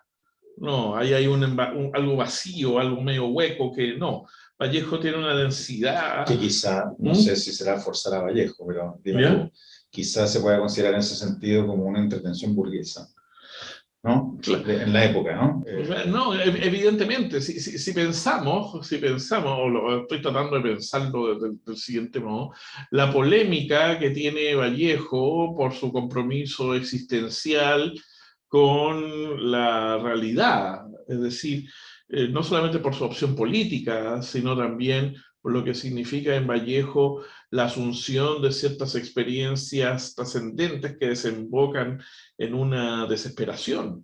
No, ahí hay algo vacío, algo medio hueco que no. Vallejo tiene una densidad. Que quizá, no sé si será forzar a Vallejo, pero dime ¿Ya? tú, quizá se puede considerar en ese sentido como una entretención burguesa, ¿no? En la época, ¿no? No, evidentemente, si pensamos, o lo estoy tratando de pensarlo del siguiente modo, la polémica que tiene Vallejo por su compromiso existencial con la realidad, es decir, no solamente por su opción política, sino también por lo que significa en Vallejo la asunción de ciertas experiencias trascendentes que desembocan en una desesperación.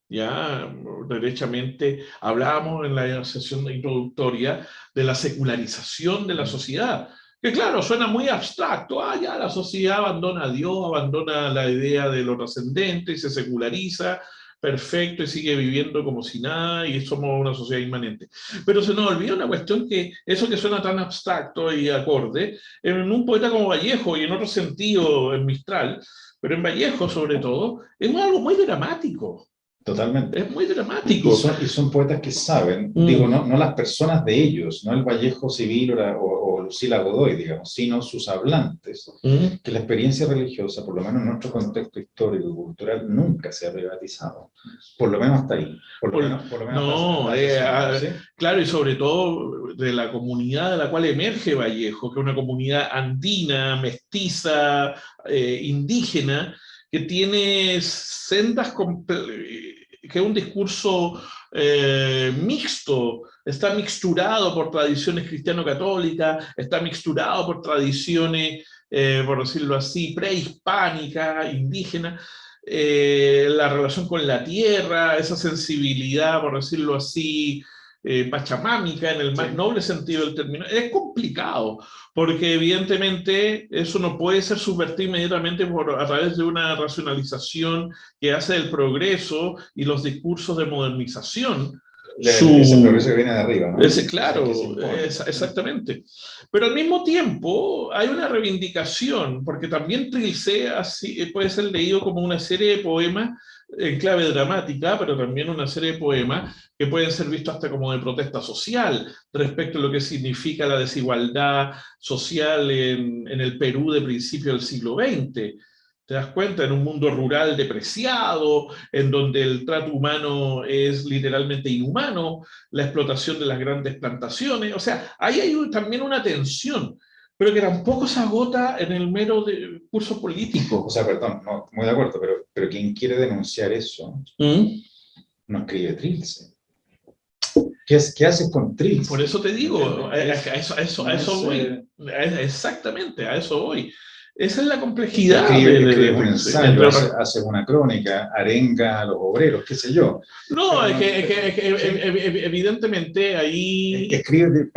Ya derechamente hablábamos en la sesión introductoria de la secularización de la sociedad, que claro, suena muy abstracto, ya la sociedad abandona a Dios, abandona la idea de lo trascendente y se seculariza, perfecto, y sigue viviendo como si nada, y somos una sociedad inmanente. Pero se nos olvida una cuestión que eso que suena tan abstracto y acorde, en un poeta como Vallejo y en otro sentido en Mistral, pero en Vallejo sobre todo, es algo muy dramático. Totalmente. Es muy dramático. Y son poetas que saben, digo, Mm. no las personas de ellos, no el Vallejo Civil o Lucila Godoy, digamos, sino sus hablantes, Mm. que la experiencia religiosa, por lo menos en nuestro contexto histórico y cultural, nunca se ha privatizado. Por lo menos hasta ahí. Por lo menos No, hasta ese símbolo, ¿sí? claro, y sobre todo de la comunidad de la cual emerge Vallejo, que es una comunidad andina, mestiza, indígena, que tiene sendas, que es un discurso mixto, está mixturado por tradiciones cristiano-católicas, está mixturado por tradiciones, por decirlo así, prehispánicas, indígenas, la relación con la tierra, esa sensibilidad, por decirlo así, pachamámica en el más noble sentido del término. Es complicado, porque evidentemente eso no puede ser subvertido inmediatamente a través de una racionalización que hace del progreso y los discursos de modernización. Ese progreso que viene de arriba, ¿no? Claro, exactamente. Pero al mismo tiempo hay una reivindicación, porque también Trilce puede ser leído como una serie de poemas en clave dramática, pero también una serie de poemas que pueden ser vistos hasta como de protesta social respecto a lo que significa la desigualdad social en el Perú de principios del siglo XX. ¿Te das cuenta? En un mundo rural depreciado, en donde el trato humano es literalmente inhumano, la explotación de las grandes plantaciones. O sea, ahí hay también una tensión, pero que tampoco se agota en el mero curso político. O sea, perdón, no, muy de acuerdo, pero quien quiere denunciar eso no escribe Trilce. ¿Qué haces con Trilce? Por eso te digo, a eso voy. Exactamente, a eso voy. Esa es la complejidad. Escribe un ensayo, hace una crónica, arenga a los obreros, qué sé yo. No, es que evidentemente ahí... Escribe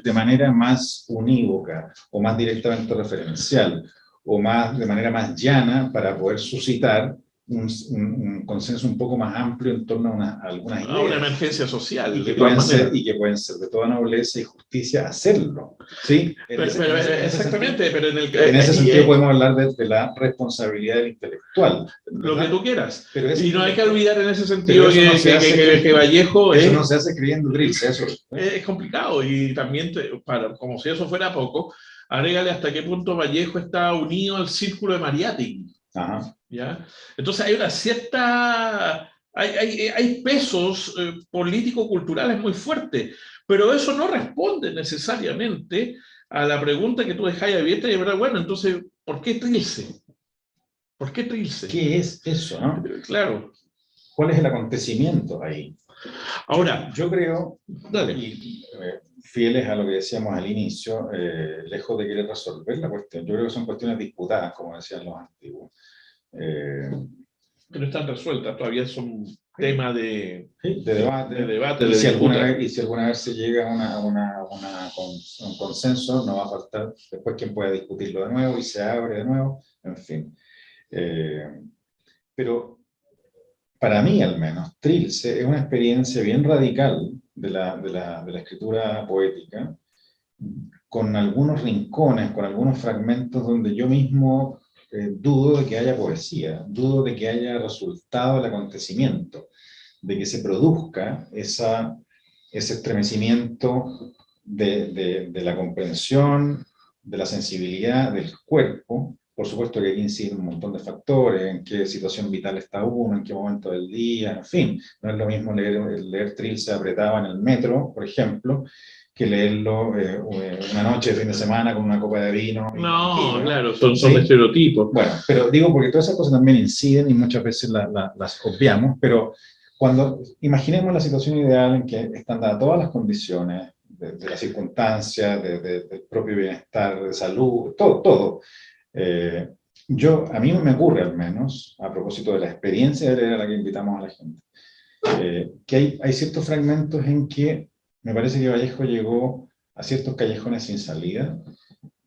de manera más unívoca, o más directamente referencial, o de manera más llana, para poder suscitar un consenso un poco más amplio en torno a algunas ideas. A una emergencia social. Y que pueden ser de toda nobleza y justicia hacerlo. ¿Sí? Exactamente, pero en ese sentido podemos hablar de la responsabilidad del intelectual. ¿Verdad? Lo que tú quieras. Y no hay que olvidar en ese sentido que Vallejo... Eso no se hace escribiendo Trilce, eso. Es complicado, y también, como si eso fuera poco, agrégale hasta qué punto Vallejo está unido al círculo de Mariátegui. Ajá. ¿Ya? Entonces hay una cierta... Hay pesos político-culturales muy fuertes, pero eso no responde necesariamente a la pregunta que tú dejáis abierta y bueno, entonces, ¿por qué Trilce? ¿Por qué Trilce? ¿Qué es eso, no? Claro. ¿Cuál es el acontecimiento ahí? Ahora, yo creo, dale. Y fieles a lo que decíamos al inicio, lejos de querer resolver la cuestión, yo creo que son cuestiones disputadas, como decían los antiguos. Que no están resueltas, todavía son tema de debate. Y si alguna vez se llega a un consenso, no va a faltar después quien pueda discutirlo de nuevo y se abre de nuevo, en fin. Pero para mí, al menos, Trilce es una experiencia bien radical de la escritura poética, con algunos rincones, con algunos fragmentos donde yo mismo dudo de que haya poesía, dudo de que haya resultado el acontecimiento, de que se produzca ese estremecimiento de la comprensión, de la sensibilidad del cuerpo. Por supuesto que aquí inciden un montón de factores, en qué situación vital está uno, en qué momento del día, en fin. No es lo mismo leer Trilce apretado en el metro, por ejemplo, que leerlo una noche de fin de semana con una copa de vino. No, claro, son estereotipos. Bueno, pero digo porque todas esas cosas también inciden y muchas veces las obviamos, pero cuando imaginemos la situación ideal en que están dadas todas las condiciones de las circunstancias, del propio bienestar, de salud, todo. A mí me ocurre al menos, a propósito de la experiencia de leer a la que invitamos a la gente, que hay ciertos fragmentos en que me parece que Vallejo llegó a ciertos callejones sin salida,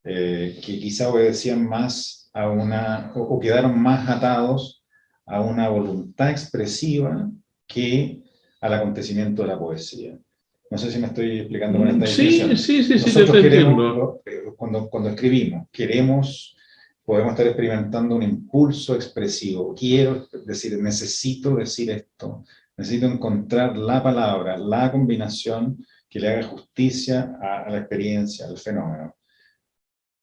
que quizá obedecían más o quedaron más atados a una voluntad expresiva que al acontecimiento de la poesía. No sé si me estoy explicando con esta definición. Sí, nosotros queremos, cuando escribimos, podemos estar experimentando un impulso expresivo. Necesito decir esto. Necesito encontrar la palabra, la combinación que le haga justicia a la experiencia, al fenómeno.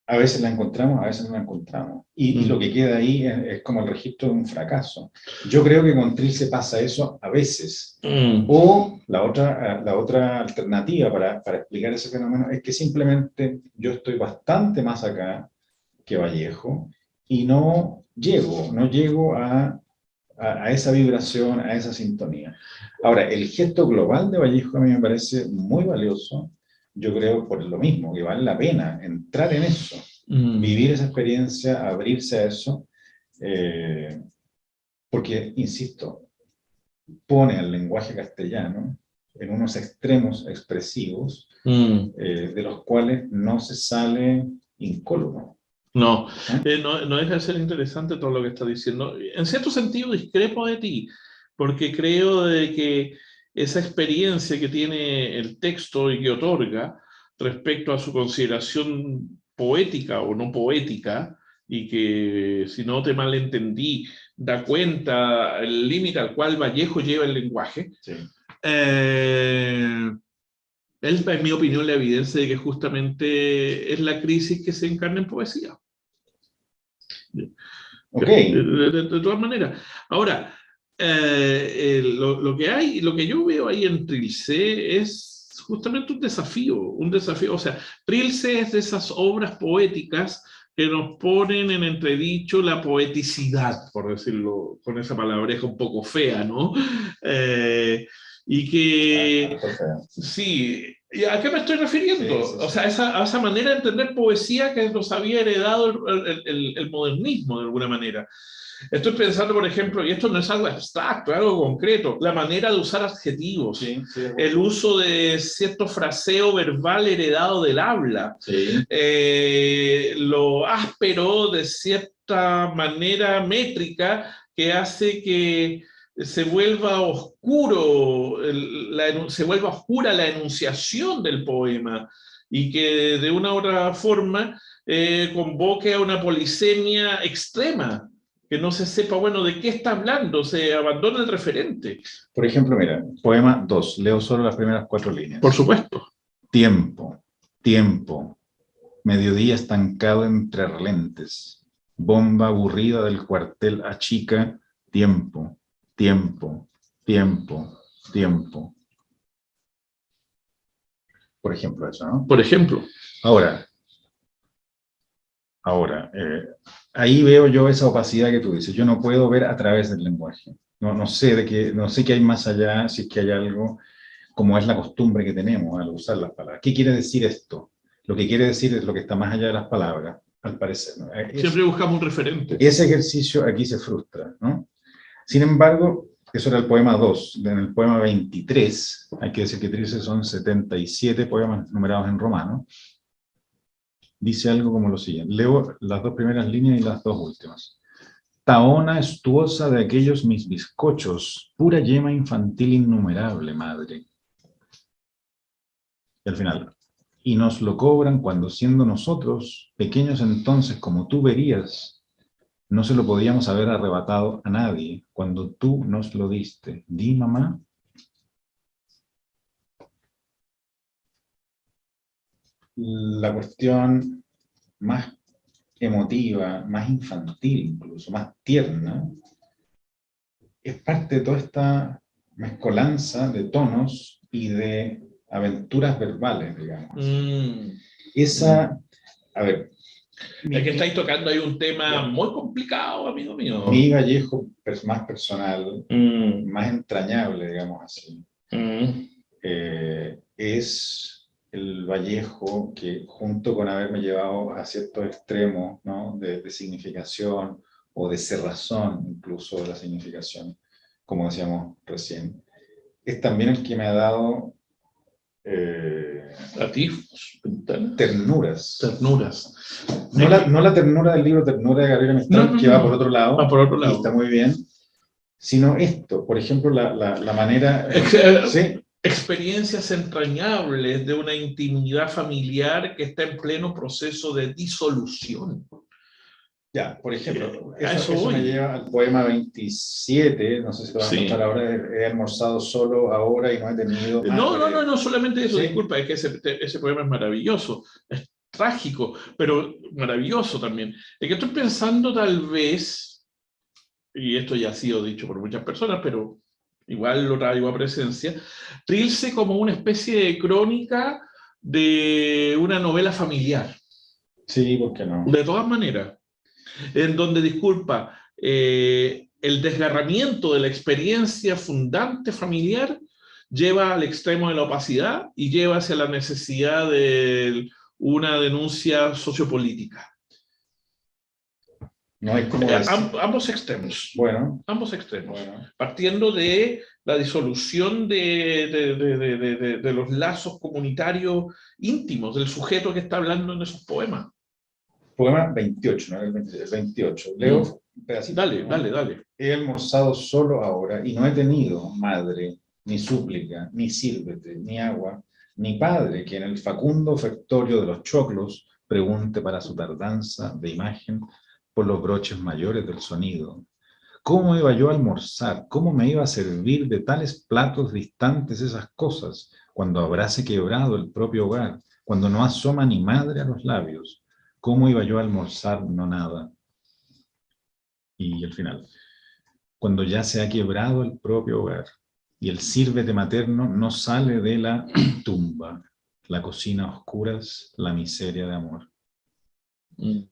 A veces la encontramos, a veces no la encontramos. Y lo que queda ahí es como el registro de un fracaso. Yo creo que con Trilce pasa eso a veces. O la otra alternativa para explicar ese fenómeno es que simplemente yo estoy bastante más acá que Vallejo y no llego a esa vibración, a esa sintonía. Ahora, el gesto global de Vallejo a mí me parece muy valioso, yo creo por lo mismo, que vale la pena entrar en eso, vivir esa experiencia, abrirse a eso, porque, insisto, pone al lenguaje castellano en unos extremos expresivos de los cuales no se sale incólume. No, no deja de ser interesante todo lo que estás diciendo. En cierto sentido discrepo de ti, porque creo de que esa experiencia que tiene el texto y que otorga respecto a su consideración poética o no poética, y que, si no te malentendí, da cuenta el límite al cual Vallejo lleva el lenguaje, Sí. es, en mi opinión, la evidencia de que justamente es la crisis que se encarna en poesía. Okay. De todas maneras. Ahora, lo que hay, lo que yo veo ahí en Trilce es justamente un desafío, o sea, Trilce es de esas obras poéticas que nos ponen en entredicho la poeticidad, por decirlo con esa palabreja un poco fea, ¿no? Y que, sí, ¿y a qué me estoy refiriendo? Sí. O sea, a esa manera de entender poesía que nos había heredado el modernismo, de alguna manera. Estoy pensando, por ejemplo, y esto no es algo abstracto, es algo concreto, la manera de usar adjetivos, sí, el uso de cierto fraseo verbal heredado del habla, sí. Lo áspero de cierta manera métrica que hace que se vuelva oscuro, se vuelva oscura la enunciación del poema y que de una u otra forma convoque a una polisemia extrema, que no se sepa, bueno, de qué está hablando, se abandona el referente. Por ejemplo, mira, poema 2, leo solo las primeras 4 líneas. Por supuesto. Tiempo, tiempo, mediodía estancado entre relentes, bomba aburrida del cuartel achica, tiempo, tiempo, tiempo, tiempo. Por ejemplo, eso, ¿no? Por ejemplo. Ahora, ahí veo yo esa opacidad que tú dices. Yo no puedo ver a través del lenguaje. No sé qué hay más allá, si es que hay algo, como es la costumbre que tenemos al usar las palabras. ¿Qué quiere decir esto? Lo que quiere decir es lo que está más allá de las palabras, al parecer, ¿no? Siempre buscamos un referente. Ese ejercicio aquí se frustra, ¿no? Sin embargo, eso era el poema 2. En el poema 23, hay que decir que Trilce son 77 poemas numerados en romano, dice algo como lo siguiente. Leo las 2 primeras líneas y las 2 últimas. Taona estuosa de aquellos mis bizcochos, pura yema infantil innumerable, madre. Y al final, y nos lo cobran cuando siendo nosotros, pequeños entonces como tú verías, no se lo podíamos haber arrebatado a nadie cuando tú nos lo diste. Di, mamá. La cuestión más emotiva, más infantil incluso, más tierna, es parte de toda esta mezcolanza de tonos y de aventuras verbales, digamos. Esa, a ver... Es que estáis tocando ahí un tema muy complicado, amigo mío. Mi Vallejo más personal, más entrañable, digamos así, es el Vallejo que, junto con haberme llevado a ciertos extremos, ¿no? de significación o de cerrazón incluso de la significación, como decíamos recién, es también el que me ha dado ternuras. No la ternura del libro Ternura de Gabriela Mistral, que va por otro lado, y está muy bien, sino esto, por ejemplo, la manera... ¿sí? Experiencias entrañables de una intimidad familiar que está en pleno proceso de disolución. Ya, por ejemplo, eso me lleva al poema 27, no sé si te vas a contar ahora, he almorzado solo ahora y no he tenido... No, solamente eso, ¿sí? Disculpa, es que ese poema es maravilloso, es trágico, pero maravilloso también. Es que estoy pensando tal vez, y esto ya ha sido dicho por muchas personas, pero igual lo traigo a presencia, Trilce como una especie de crónica de una novela familiar. Sí, ¿por qué no? De todas maneras. en donde, disculpa, el desgarramiento de la experiencia fundante familiar lleva al extremo de la opacidad y lleva hacia la necesidad de una denuncia sociopolítica. No hay como decir. Ambos extremos. Bueno. Ambos extremos. Bueno. Partiendo de la disolución de los lazos comunitarios íntimos del sujeto que está hablando en esos poemas. Poema 28, ¿no? El 28. Leo un pedacito. Dale. He almorzado solo ahora y no he tenido madre, ni súplica, ni sírvete, ni agua, ni padre que en el facundo ofertorio de los choclos pregunte para su tardanza de imagen por los broches mayores del sonido. ¿Cómo iba yo a almorzar? ¿Cómo me iba a servir de tales platos distantes esas cosas, cuando habráse quebrado el propio hogar, cuando no asoma ni madre a los labios? ¿Cómo iba yo a almorzar? No nada. Y el final. Cuando ya se ha quebrado el propio hogar, y el sírvete materno no sale de la tumba, la cocina a oscuras, la miseria de amor.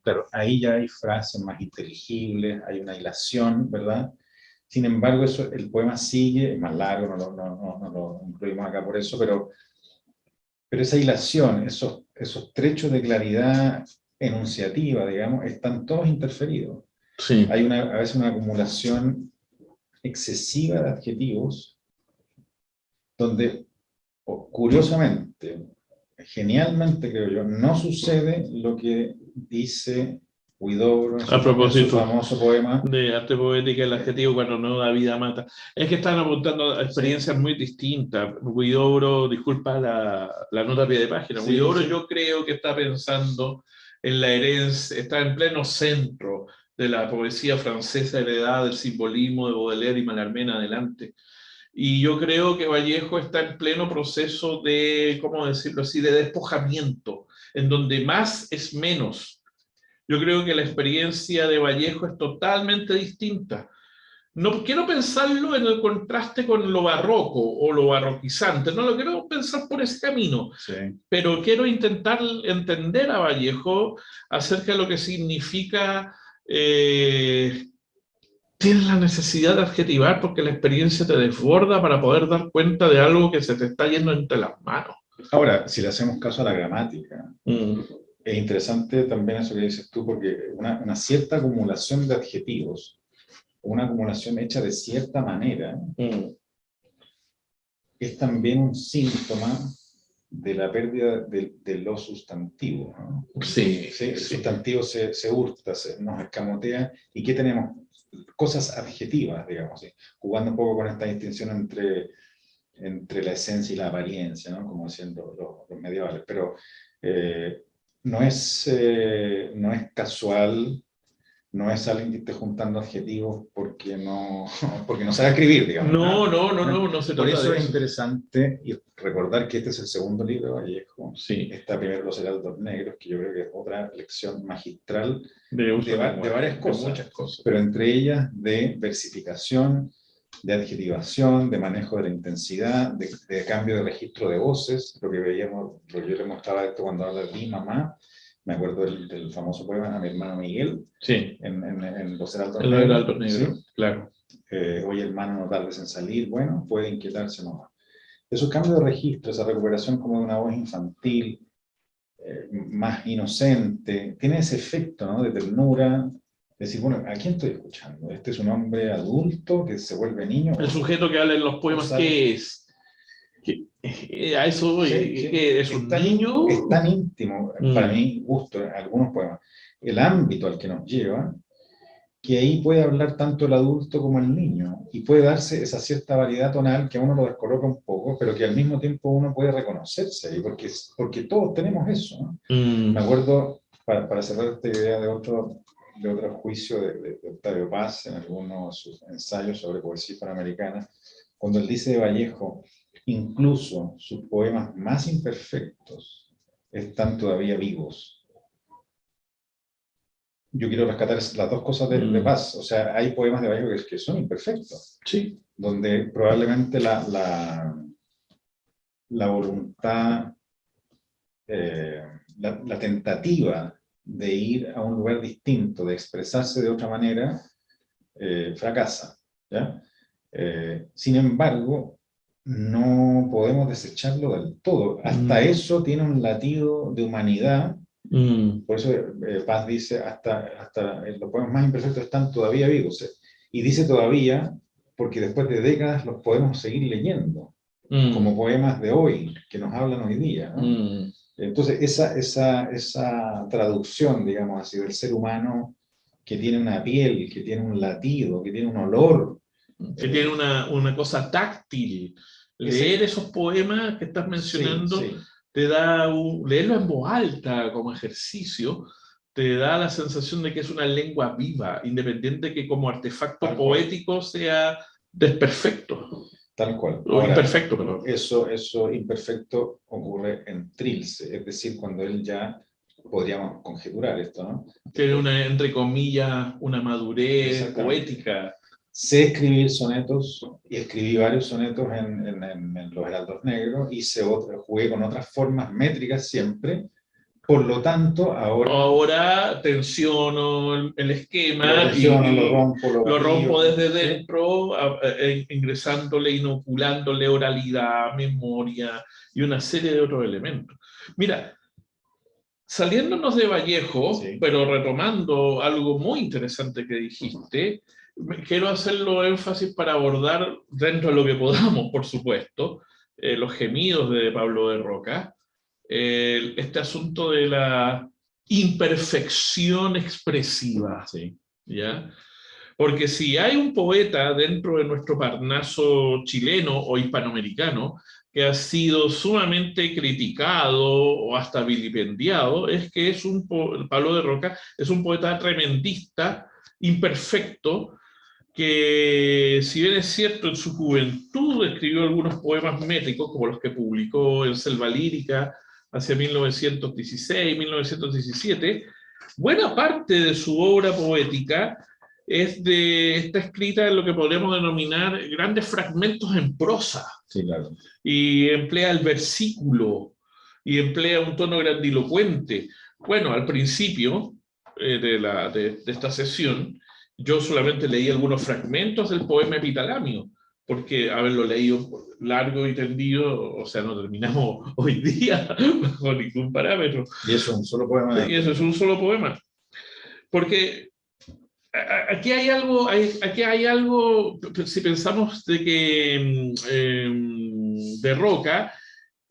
Claro, ahí ya hay frases más inteligibles, hay una hilación, ¿verdad? Sin embargo, eso, el poema sigue, es más largo, no lo incluimos acá por eso, pero esa hilación, esos trechos de claridad enunciativa, digamos, están todos interferidos. Sí. Hay a veces una acumulación excesiva de adjetivos, donde, curiosamente, genialmente creo yo, no sucede lo que dice Huidobro en su famoso poema de arte poética, el adjetivo cuando no da vida mata. Es que están apuntando a experiencias muy distintas. Huidobro, disculpa la nota a pie de página, Sí, Huidobro sí. Yo creo que está pensando en la herencia, está en pleno centro de la poesía francesa heredada del simbolismo de Baudelaire y Mallarmé en adelante. Y yo creo que Vallejo está en pleno proceso de, ¿cómo decirlo así?, de despojamiento, en donde más es menos. Yo creo que la experiencia de Vallejo es totalmente distinta. No quiero pensarlo en el contraste con lo barroco o lo barroquizante, no lo quiero pensar por ese camino, sí. Pero quiero intentar entender a Vallejo acerca de lo que significa tienes la necesidad de adjetivar porque la experiencia te desborda para poder dar cuenta de algo que se te está yendo entre las manos. Ahora, si le hacemos caso a la gramática, es interesante también eso que dices tú, porque una cierta acumulación de adjetivos, una acumulación hecha de cierta manera, es también un síntoma de la pérdida de lo sustantivo, ¿no? Sí. El sustantivo se hurta, nos escamotea. ¿Y qué tenemos? Cosas adjetivas, digamos, ¿sí? Jugando un poco con esta distinción entre la esencia y la apariencia, ¿no? Como decían los medievales. Pero no es casual, no es alguien que esté juntando adjetivos porque no sabe escribir, digamos. No se trata Por eso de es eso. Interesante y recordar que este es el segundo libro de Vallejo. Sí. Está primero Los Heraldos Negros, que yo creo que es otra lección magistral de varias cosas, de muchas cosas, pero entre ellas de versificación, de adjetivación, de manejo de la intensidad, de cambio de registro de voces, lo que veíamos, lo que yo le mostraba esto cuando habla de mi mamá. Me acuerdo del famoso poema a mi hermano Miguel, sí, en Los Heraldos Negros. Los Heraldos Negros, ¿sí? Claro. Hoy hermano no tardes en salir, bueno, puede inquietarse nomás. Esos cambios de registro, esa recuperación como de una voz infantil, más inocente, tiene ese efecto, ¿no?, de ternura, decir, bueno, ¿a quién estoy escuchando? ¿Este es un hombre adulto que se vuelve niño? El sujeto que habla en los poemas, ¿qué es? A eso voy, que es un niño. Es tan íntimo, para mi gusto, en algunos poemas, el ámbito al que nos lleva, que ahí puede hablar tanto el adulto como el niño, y puede darse esa cierta variedad tonal que a uno lo descoloca un poco, pero que al mismo tiempo uno puede reconocerse ahí, porque todos tenemos eso, ¿no? Me acuerdo, para cerrar esta idea de otro juicio de Octavio Paz, en algunos de sus ensayos sobre poesía hispanoamericana, cuando él dice de Vallejo, incluso sus poemas más imperfectos están todavía vivos. Yo quiero rescatar las dos cosas de Paz. O sea, hay poemas de Vallejo que son imperfectos. Sí. Donde probablemente la voluntad, la tentativa de ir a un lugar distinto, de expresarse de otra manera, fracasa, ¿ya? Sin embargo, no podemos desecharlo del todo. Hasta eso tiene un latido de humanidad. Por eso Paz dice, hasta los poemas más imperfectos están todavía vivos. Y dice todavía, porque después de décadas los podemos seguir leyendo, como poemas de hoy, que nos hablan hoy día, ¿no? Entonces, esa traducción, digamos así, del ser humano que tiene una piel, que tiene un latido, que tiene un olor. Que tiene una cosa táctil. Leer esos poemas que estás mencionando, sí, sí, te da leerlo en voz alta como ejercicio, te da la sensación de que es una lengua viva, independiente que como artefacto poético sea desperfecto. Tal cual. O ahora, imperfecto, perdón. Eso imperfecto ocurre en Trilce, es decir, cuando él ya, podríamos conjeturar esto, ¿no? Tiene una, entre comillas, una madurez poética. Sé escribir sonetos, y escribí varios sonetos en los Heraldos Negros, jugué con otras formas métricas siempre. Por lo tanto, ahora tensiono el esquema lo rompo desde dentro, ingresándole, inoculándole oralidad, memoria y una serie de otros elementos. Mira, saliéndonos de Vallejo, sí, pero retomando algo muy interesante que dijiste, quiero hacerlo énfasis para abordar, dentro de lo que podamos, por supuesto, los gemidos de Pablo de Roca, este asunto de la imperfección expresiva, sí, ¿ya? Porque si hay un poeta dentro de nuestro Parnaso chileno o hispanoamericano que ha sido sumamente criticado o hasta vilipendiado, es que Pablo de Roca es un poeta tremendista, imperfecto, que si bien es cierto en su juventud escribió algunos poemas métricos, como los que publicó en Selva Lírica hacia 1916-1917, buena parte de su obra poética está escrita en lo que podríamos denominar grandes fragmentos en prosa. Sí, claro. Y emplea el versículo, y emplea un tono grandilocuente. Bueno, al principio de esta sesión, yo solamente leí algunos fragmentos del poema Epitalamio, porque haberlo leído largo y tendido, o sea, no terminamos hoy día bajo ningún parámetro. Y eso es un solo poema. Y eso es un solo poema. Porque aquí hay algo, si pensamos de que de Roca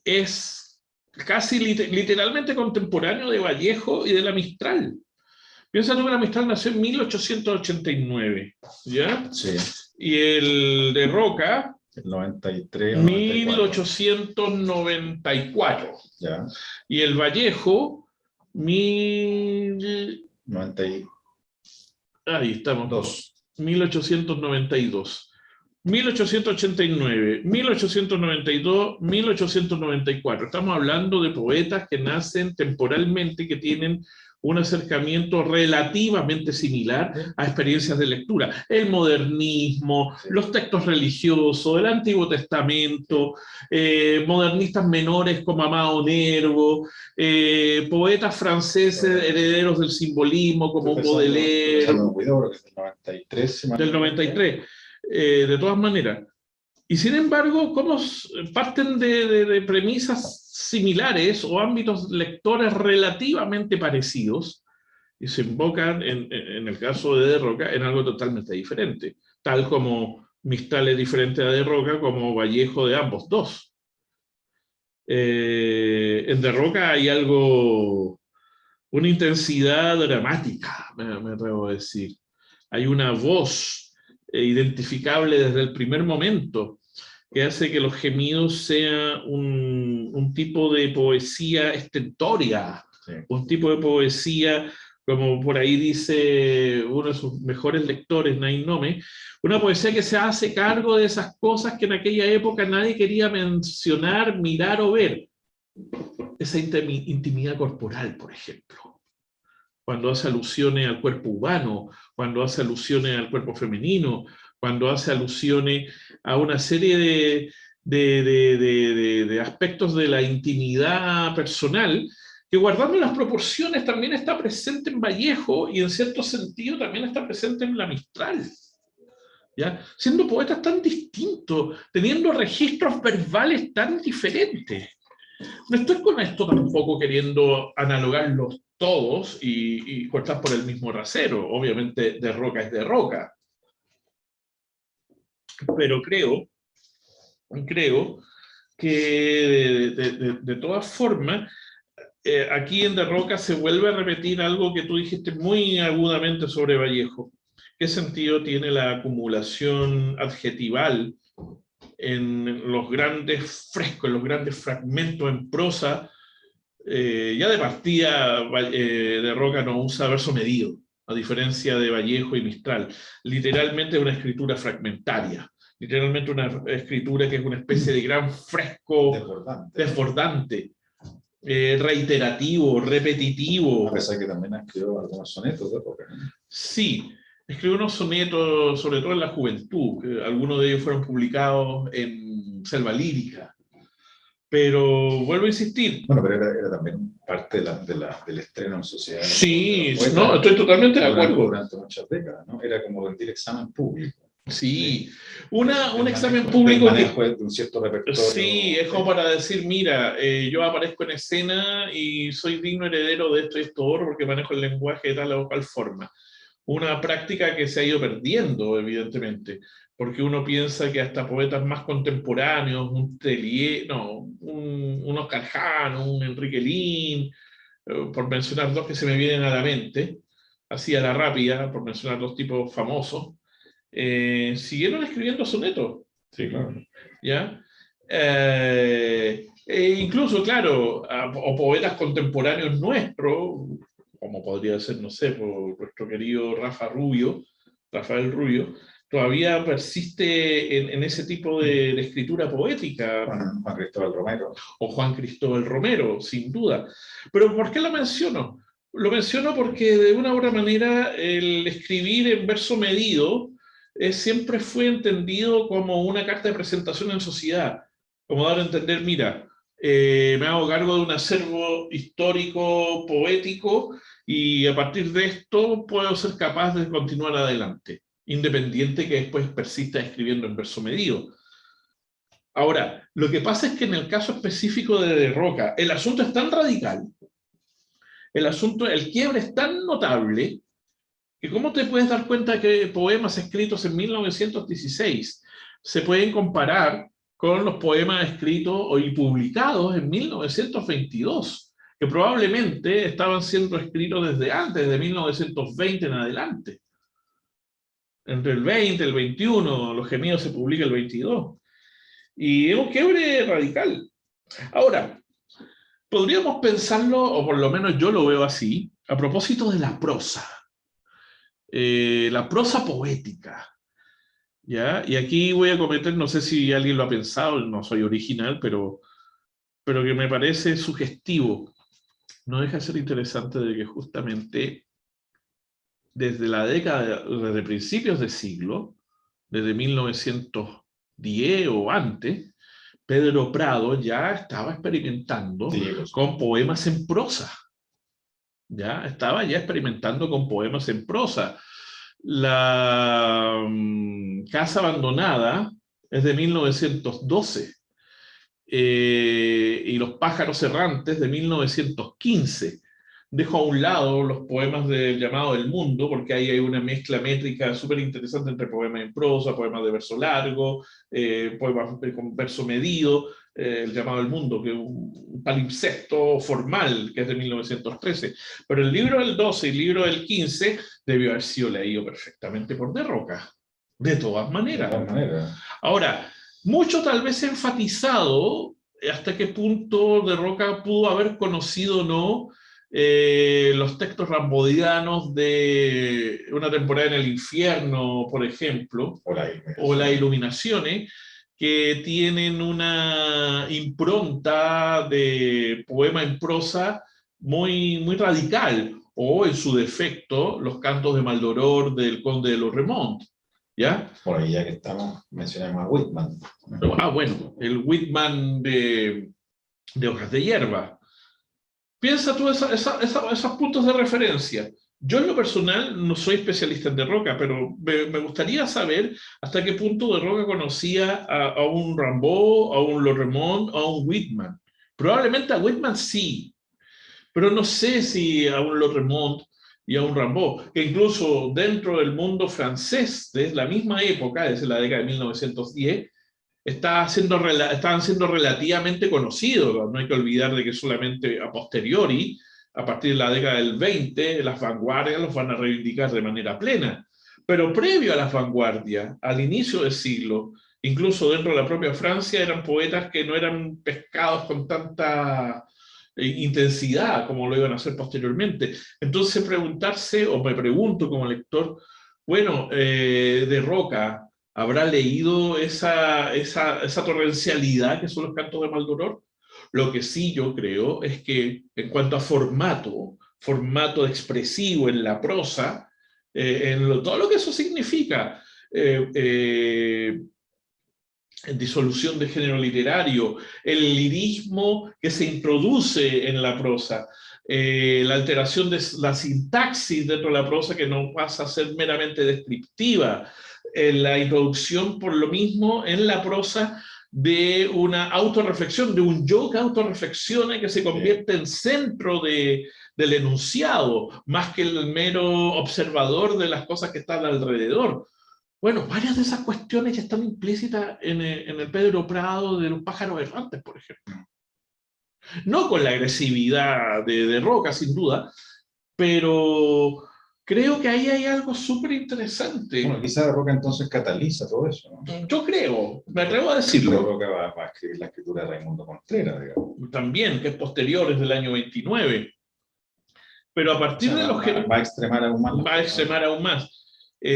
es casi literalmente contemporáneo de Vallejo y de la Mistral. Piensa tú que la Mistral nació en 1889, ¿ya? Sí. Y el de Roca, el 93, 1894. ¿Ya? Y el Vallejo, 90. Ahí estamos. 1892. 1889, 1892, 1894. Estamos hablando de poetas que nacen temporalmente, que tienen un acercamiento relativamente similar a experiencias de lectura. El modernismo, los textos religiosos, el Antiguo Testamento, modernistas menores como Amado Nervo, poetas franceses herederos del simbolismo como Baudelaire. Del 93. De todas maneras. Y sin embargo, ¿cómo parten de premisas similares o ámbitos lectores relativamente parecidos y se invocan, en el caso de Roca, en algo totalmente diferente? Tal como Mistral es diferente a de Roca, como Vallejo de ambos dos. En de Roca hay algo, una intensidad dramática, me atrevo a decir. Hay una voz identificable desde el primer momento, que hace que los gemidos sean un tipo de poesía estentoria, sí, un tipo de poesía, como por ahí dice uno de sus mejores lectores, Nain Nome, una poesía que se hace cargo de esas cosas que en aquella época nadie quería mencionar, mirar o ver. Esa intimidad corporal, por ejemplo. Cuando hace alusiones al cuerpo humano, cuando hace alusiones al cuerpo femenino, cuando hace alusiones a una serie de aspectos de la intimidad personal que guardando las proporciones también está presente en Vallejo y en cierto sentido también está presente en la Mistral. ¿Ya? Siendo poetas tan distintos, teniendo registros verbales tan diferentes. No estoy con esto tampoco queriendo analogarlos todos y cortar por el mismo rasero. Obviamente de Roca es de Roca. Pero creo que de todas formas, aquí en De Roca se vuelve a repetir algo que tú dijiste muy agudamente sobre Vallejo. ¿Qué sentido tiene la acumulación adjetival en los grandes frescos, en los grandes fragmentos en prosa? Ya de partida, De Roca no usa verso medido, a diferencia de Vallejo y Mistral. Literalmente una escritura fragmentaria. Literalmente una escritura que es una especie de gran fresco desbordante, reiterativo, repetitivo. A pesar que también escribió algunos sonetos de época. Sí, escribió unos sonetos, sobre todo en la juventud. Algunos de ellos fueron publicados en Selva Lírica. Pero vuelvo a insistir. Bueno, pero era también parte del estreno en sociedad. Sí, no, estoy totalmente de acuerdo. Durante muchas décadas, ¿no? Era como rendir examen público. Sí, un examen público manejo de un cierto repertorio. Sí, es como para decir, mira, yo aparezco en escena y soy digno heredero de esto y esto otro porque manejo el lenguaje de tal o cual forma. Una práctica que se ha ido perdiendo, evidentemente, porque uno piensa que hasta poetas más contemporáneos, un Tellier, no, un Oscar Jano, un Enrique Lin, por mencionar dos que se me vienen a la mente, así a la rápida, por mencionar dos tipos famosos, siguieron escribiendo sonetos. Sí, claro. ¿Ya? Incluso, claro, o poetas contemporáneos nuestros, como podría ser, no sé, por nuestro querido Rafael Rubio, todavía persiste en ese tipo de escritura poética. Juan Cristóbal Romero. O Juan Cristóbal Romero, sin duda. Pero ¿por qué lo menciono? Lo menciono porque de una u otra manera el escribir en verso medido siempre fue entendido como una carta de presentación en sociedad, como dar a entender, mira, me hago cargo de un acervo histórico, poético, y a partir de esto puedo ser capaz de continuar adelante, independiente que después persista escribiendo en verso medido. Ahora, lo que pasa es que en el caso específico de Roca, el asunto es tan radical, el quiebre es tan notable, que ¿cómo te puedes dar cuenta que poemas escritos en 1916 se pueden comparar con los poemas escritos y publicados en 1922, que probablemente estaban siendo escritos desde antes, de 1920 en adelante? Entre el 20 y el 21, Los Gemidos se publica el 22. Y es un quiebre radical. Ahora, podríamos pensarlo, o por lo menos yo lo veo así, a propósito de la prosa poética. ¿Ya? Y aquí voy a cometer, no sé si alguien lo ha pensado, no soy original, pero que me parece sugestivo. No deja de ser interesante de que justamente desde la década, desde principios de siglo, desde 1910 o antes, Pedro Prado ya estaba experimentando con poemas en prosa. Ya estaba experimentando con poemas en prosa. La Casa Abandonada es de 1912 y Los Pájaros Errantes de 1915. Dejo a un lado los poemas del Llamado del Mundo, porque ahí hay una mezcla métrica súper interesante entre poemas en prosa, poemas de verso largo, poemas con verso medido, El Llamado del Mundo, que es un palimpsesto formal, que es de 1913. Pero el libro del 12 y el libro del 15 debió haber sido leído perfectamente por De Roca, de todas maneras. De todas maneras. Ahora, mucho tal vez enfatizado hasta qué punto De Roca pudo haber conocido o no los textos rambodianos de Una temporada en el infierno, por ejemplo, o Las Iluminaciones, que tienen una impronta de poema en prosa muy, muy radical, o en su defecto, los cantos de Maldoror del Conde de Lauremont. ¿Ya? Por ahí ya que estamos, mencionamos a Whitman. Bueno, el Whitman de Hojas de Hierba. Piensa tú esos puntos de referencia. Yo en lo personal no soy especialista en De Roca, pero me gustaría saber hasta qué punto De Roca conocía a un Rimbaud, a un Lauremont, a un Whitman. Probablemente a Whitman sí, pero no sé si a un Lauremont y a un Rimbaud, que incluso dentro del mundo francés, desde la misma época, desde la década de 1910, estaban siendo relativamente conocidos. No hay que olvidar de que solamente a posteriori, a partir de la década del 20, las vanguardias los van a reivindicar de manera plena. Pero previo a las vanguardias, al inicio del siglo, incluso dentro de la propia Francia, eran poetas que no eran pescados con tanta intensidad como lo iban a hacer posteriormente. Entonces preguntarse, o me pregunto como lector, bueno, De Roca, ¿habrá leído esa torrencialidad que son los cantos de Maldoror? Lo que sí yo creo es que en cuanto a formato expresivo en la prosa, todo lo que eso significa, eh, eh, disolución de género literario, el lirismo que se introduce en la prosa, la alteración de la sintaxis dentro de la prosa que no pasa a ser meramente descriptiva, la introducción por lo mismo en la prosa de una autorreflexión, de un yo que autorreflexiona y que se convierte en centro del enunciado, más que el mero observador de las cosas que están alrededor. Bueno, varias de esas cuestiones ya están implícitas en el Pedro Prado de los pájaros errantes, por ejemplo. No con la agresividad de Roca, sin duda, pero creo que ahí hay algo súper interesante. Bueno, quizá De Roca entonces cataliza todo eso, ¿no? Yo creo, me atrevo a decirlo. De Roca va a escribir la escritura de Raimundo Contreras, digamos. También, que es posterior, es del año 29. Pero a partir de los que... Va a extremar aún más. Va a extremar aún más. Va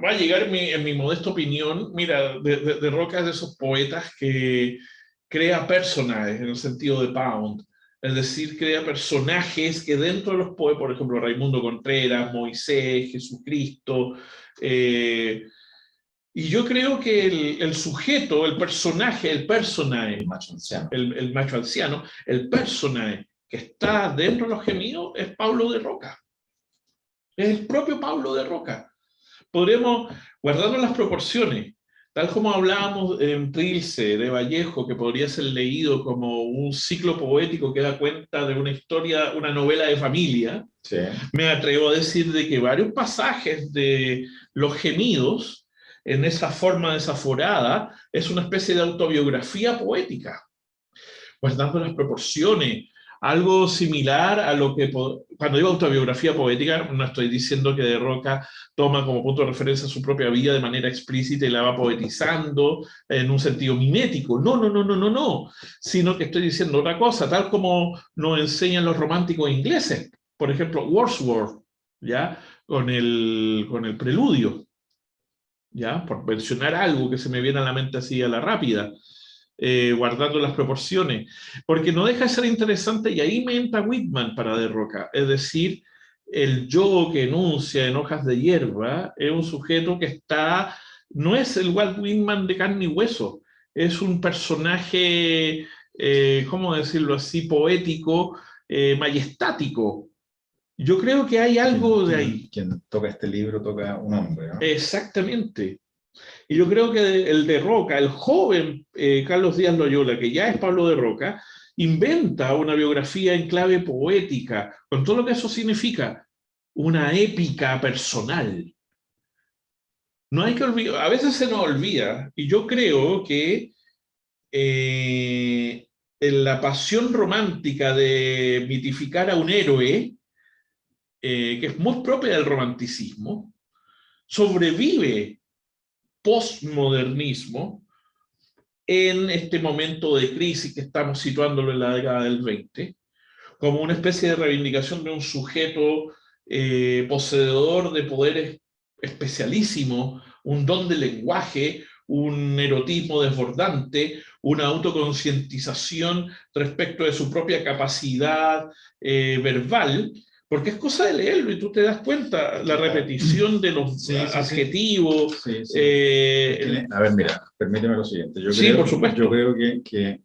a llegar en mi modesta opinión, mira, de Roca es de esos poetas que crea personajes en el sentido de Pound, es decir, crea personajes que dentro de los poetas, por ejemplo, Raimundo Contreras, Moisés, Jesucristo, y yo creo que el sujeto, el personaje, el macho anciano. el macho anciano, el personaje que está dentro de los gemidos es Pablo de Roca. Es el propio Pablo de Roca. Podríamos, guardando las proporciones, tal como hablábamos en Trilce, de Vallejo, que podría ser leído como un ciclo poético que da cuenta de una historia, una novela de familia, sí. Me atrevo a decir de que varios pasajes de Los Gemidos, en esa forma desaforada, es una especie de autobiografía poética, guardando las proporciones. Algo similar a lo que, cuando digo autobiografía poética, no estoy diciendo que De Roca toma como punto de referencia su propia vida de manera explícita y la va poetizando en un sentido mimético. No, sino que estoy diciendo otra cosa, tal como nos enseñan los románticos ingleses. Por ejemplo, Wordsworth, ¿ya? Con el preludio, ¿ya? Por mencionar algo que se me viene a la mente así a la rápida. Guardando las proporciones, porque no deja de ser interesante, y ahí me entra Whitman para De Roca, es decir, el yo que enuncia en Hojas de Hierba es un sujeto que está, no es el Walt Whitman de carne y hueso, es un personaje, ¿cómo decirlo así?, poético, majestático. Yo creo que hay algo de ahí. Quien toca este libro toca un hombre, ¿no? Exactamente. Y yo creo que el de Roca, el joven Carlos Díaz Loyola, que ya es Pablo de Roca, inventa una biografía en clave poética, con todo lo que eso significa, una épica personal. No hay que olvidar, a veces se nos olvida, y yo creo que en la pasión romántica de mitificar a un héroe, que es muy propia del romanticismo, sobrevive postmodernismo en este momento de crisis que estamos situándolo en la década del 20, como una especie de reivindicación de un sujeto poseedor de poderes especialísimos, un don de lenguaje, un erotismo desbordante, una autoconcientización respecto de su propia capacidad verbal, porque es cosa de leerlo y tú te das cuenta, la repetición de los adjetivos. Sí. A ver, mira, permíteme lo siguiente. Por supuesto. Yo creo que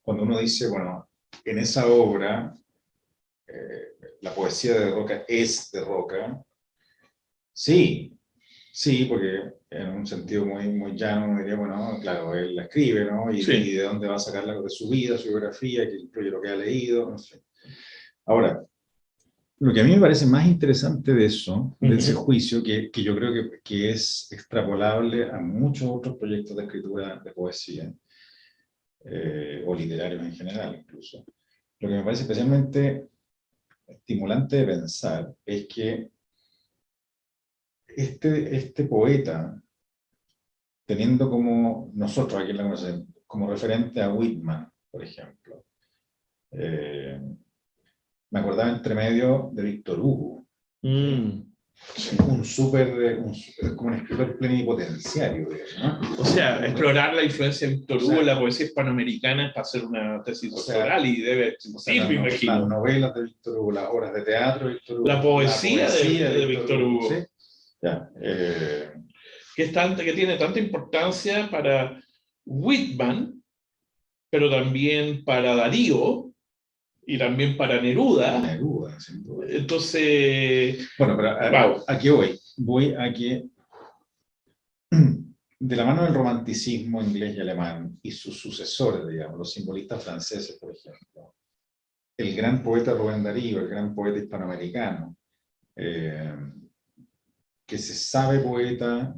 cuando uno dice, bueno, en esa obra, la poesía de Roca es de Roca, sí, sí, porque en un sentido muy, muy llano uno diría, bueno, claro, él la escribe, ¿no? Y Sí. de dónde va a sacar de su vida, su biografía, que incluye lo que ha leído, no sé. Ahora, lo que a mí me parece más interesante de eso, de ese juicio, que yo creo que es extrapolable a muchos otros proyectos de escritura de poesía, o literarios en general incluso, lo que me parece especialmente estimulante de pensar es que este poeta, teniendo como nosotros aquí en la conversación, como referente a Whitman, por ejemplo, eh, me acordaba entre medio de Víctor Hugo, Mm. como un escritor plenipotenciario, ¿no? O sea, explorar la influencia de Víctor Hugo en la poesía hispanoamericana es para hacer una tesis doctoral y debe existir, me imagino. Las novelas de Víctor Hugo, las obras de teatro de Víctor Hugo, La poesía de Víctor Hugo, ¿sí? Ya, que tiene tanta importancia para Whitman, pero también para Darío y también para Neruda. Neruda, sin duda. Entonces, bueno, pero ¿a qué voy? Voy a que de la mano del romanticismo inglés y alemán y sus sucesores, digamos, los simbolistas franceses, por ejemplo, el gran poeta Rubén Darío, el gran poeta hispanoamericano, que se sabe poeta,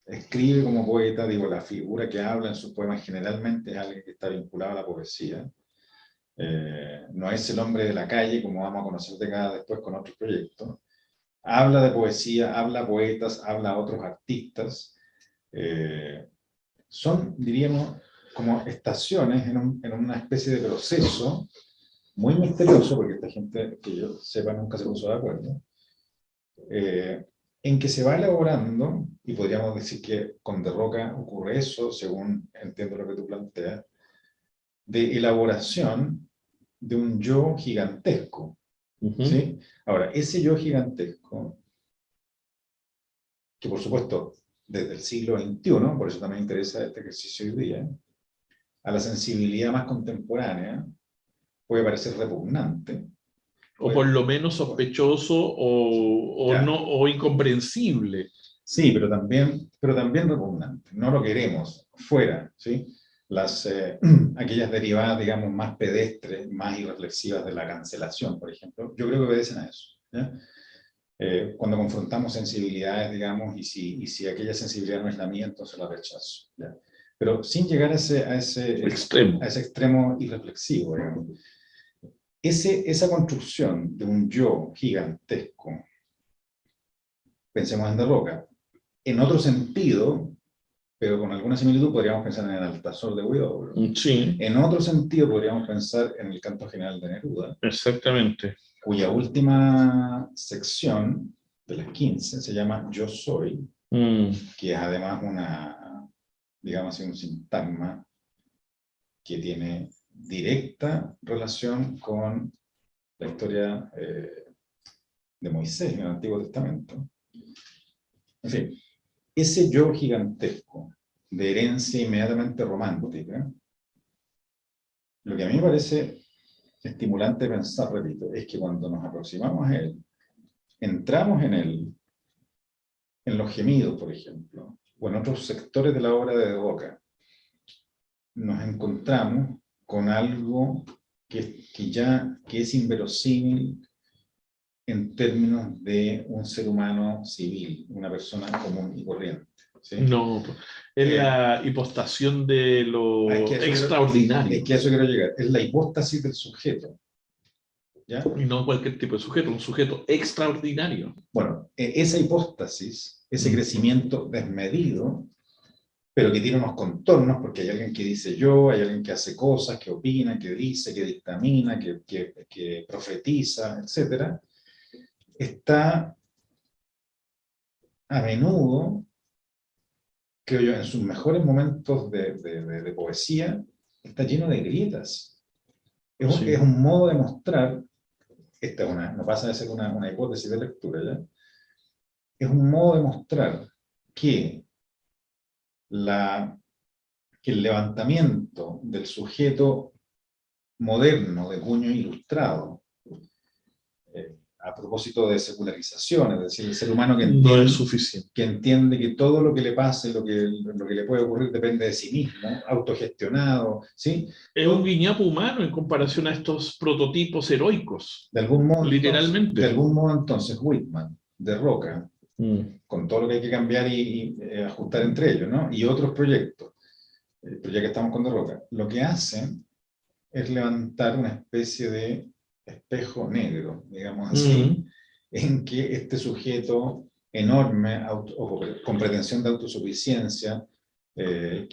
escribe como poeta, digo, la figura que habla en sus poemas generalmente es alguien que está vinculado a la poesía. No es el hombre de la calle, como vamos a conocer después con otros proyectos. Habla de poesía, habla a poetas, habla a otros artistas. Son, diríamos, como estaciones en una especie de proceso muy misterioso, porque esta gente, que yo sepa, nunca se puso de acuerdo, en que se va elaborando, y podríamos decir que con De Roca ocurre eso, según entiendo lo que tú planteas, de elaboración de un yo gigantesco. ¿Sí? Ahora, ese yo gigantesco, que por supuesto desde el siglo XXI, por eso también me interesa este ejercicio hoy día, a la sensibilidad más contemporánea, puede parecer repugnante. O por lo menos sospechoso o incomprensible. Sí, pero también repugnante. No lo queremos fuera, ¿sí? Aquellas derivadas, digamos, más pedestres, más irreflexivas de la cancelación, por ejemplo, yo creo que obedecen a eso. ¿Ya? Cuando confrontamos sensibilidades, digamos, y si aquella sensibilidad no es la mía, entonces la rechazo. ¿Ya? Pero sin llegar a ese extremo irreflexivo, digamos. Esa construcción de un yo gigantesco, pensemos en De Roca, en otro sentido, pero con alguna similitud, podríamos pensar en el Altazor de Huidobro. Sí. En otro sentido, podríamos pensar en el Canto General de Neruda. Exactamente. Cuya última sección, de las 15, se llama Yo Soy, que es además digamos, un sintagma que tiene directa relación con la historia de Moisés en el Antiguo Testamento. En fin, ese yo gigantesco, de herencia inmediatamente romántica, lo que a mí me parece estimulante pensar, repito, es que cuando nos aproximamos a él, entramos en él, en los gemidos, por ejemplo, o en otros sectores de la obra de Roca, nos encontramos con algo que es inverosímil en términos de un ser humano civil, una persona común y corriente. ¿Sí? No, es la hipostación de lo extraordinario. Es que a eso quiero llegar. Es la hipóstasis del sujeto. ¿Ya? Y no cualquier tipo de sujeto, un sujeto extraordinario. Bueno, esa hipóstasis, ese crecimiento desmedido, pero que tiene unos contornos, porque hay alguien que dice yo, hay alguien que hace cosas, que opina, que dice, que dictamina, que profetiza, etc., está a menudo, creo yo, en sus mejores momentos de poesía, está lleno de grietas. Es un modo de mostrar, no pasa de ser una hipótesis de lectura, ¿ya? Es un modo de mostrar que el levantamiento del sujeto moderno, de puño ilustrado, a propósito de secularización, es decir, el ser humano no es suficiente. que entiende que todo lo que le pase, lo que le puede ocurrir depende de sí mismo, autogestionado, ¿sí? Es un guiñapo humano en comparación a estos prototipos heroicos, De algún modo, literalmente. entonces, Whitman, de Roca, con todo lo que hay que cambiar y ajustar entre ellos, ¿no? Y otros proyectos, pero ya que estamos con de Roca, lo que hacen es levantar una especie de espejo negro, digamos así, en que este sujeto enorme, con pretensión de autosuficiencia, me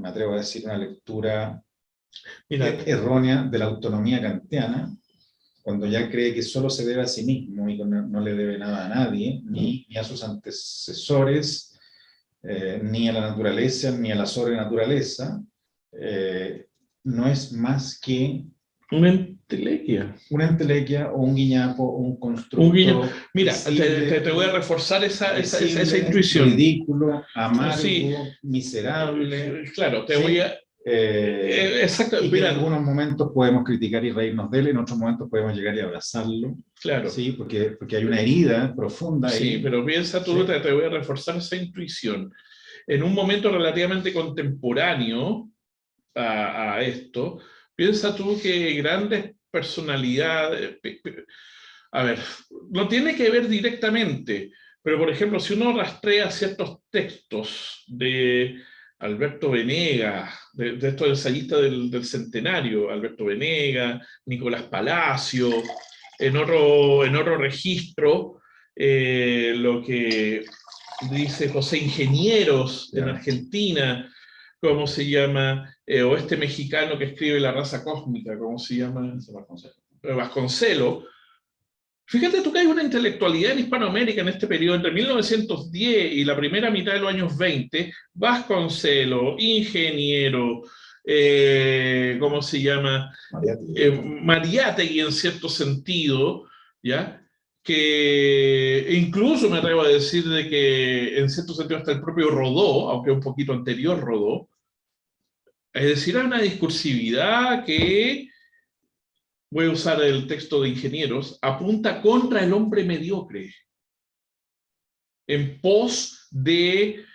atrevo a decir, una lectura errónea de la autonomía kantiana, cuando ya cree que solo se debe a sí mismo y que no le debe nada a nadie, ni a sus antecesores, ni a la naturaleza, ni a la sobrenaturaleza, no es más que una entelequia. Una entelequia o un guiñapo o un constructo. Mira, te voy a reforzar esa intuición. Ridículo, amargo, miserable. Claro, te voy a... exacto. Y que en algunos momentos podemos criticar y reírnos de él, en otros momentos podemos llegar y abrazarlo. Claro. Sí, porque hay una herida profunda ahí. Sí, pero piensa tú, te voy a reforzar esa intuición. En un momento relativamente contemporáneo a esto, piensa tú que grandes personalidades, a ver, no tiene que ver directamente, pero por ejemplo, si uno rastrea ciertos textos de Alberto Venegas, de estos ensayistas del centenario, Alberto Venegas, Nicolás Palacio, en otro registro, lo que dice José Ingenieros en Argentina, ¿cómo se llama? O este mexicano que escribe La raza cósmica, ¿cómo se llama? Vasconcelos. Fíjate tú que hay una intelectualidad en Hispanoamérica en este periodo, entre 1910 y la primera mitad de los años 20, Vasconcelos, Ingeniero, ¿cómo se llama? Mariátegui en cierto sentido, ¿ya? Que incluso me atrevo a decir de que en cierto sentido hasta el propio Rodó, aunque un poquito anterior Rodó, es decir, hay una discursividad que, voy a usar el texto de Ingenieros, apunta contra el hombre mediocre, en pos de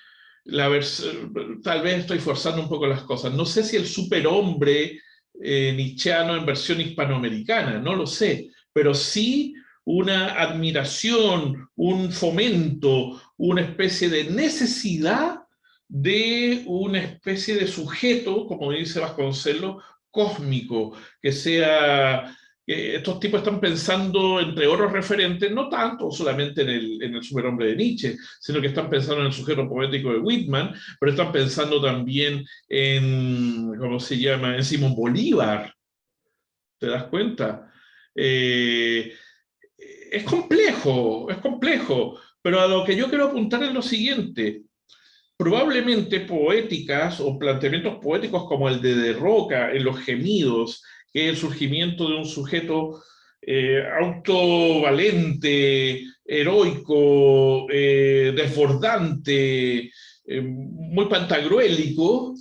tal vez estoy forzando un poco las cosas, no sé si el superhombre nietzscheano en versión hispanoamericana, no lo sé, pero sí una admiración, un fomento, una especie de necesidad de una especie de sujeto, como dice Vasconcelos, cósmico, que sea... Estos tipos están pensando, entre otros referentes, no tanto solamente en el superhombre de Nietzsche, sino que están pensando en el sujeto poético de Whitman, pero están pensando también en, ¿cómo se llama?, en Simón Bolívar. ¿Te das cuenta? Es complejo, pero a lo que yo quiero apuntar es lo siguiente. Probablemente poéticas o planteamientos poéticos como el de Roca en Los Gemidos, que es el surgimiento de un sujeto autovalente, heroico, desbordante, muy pantagruélico,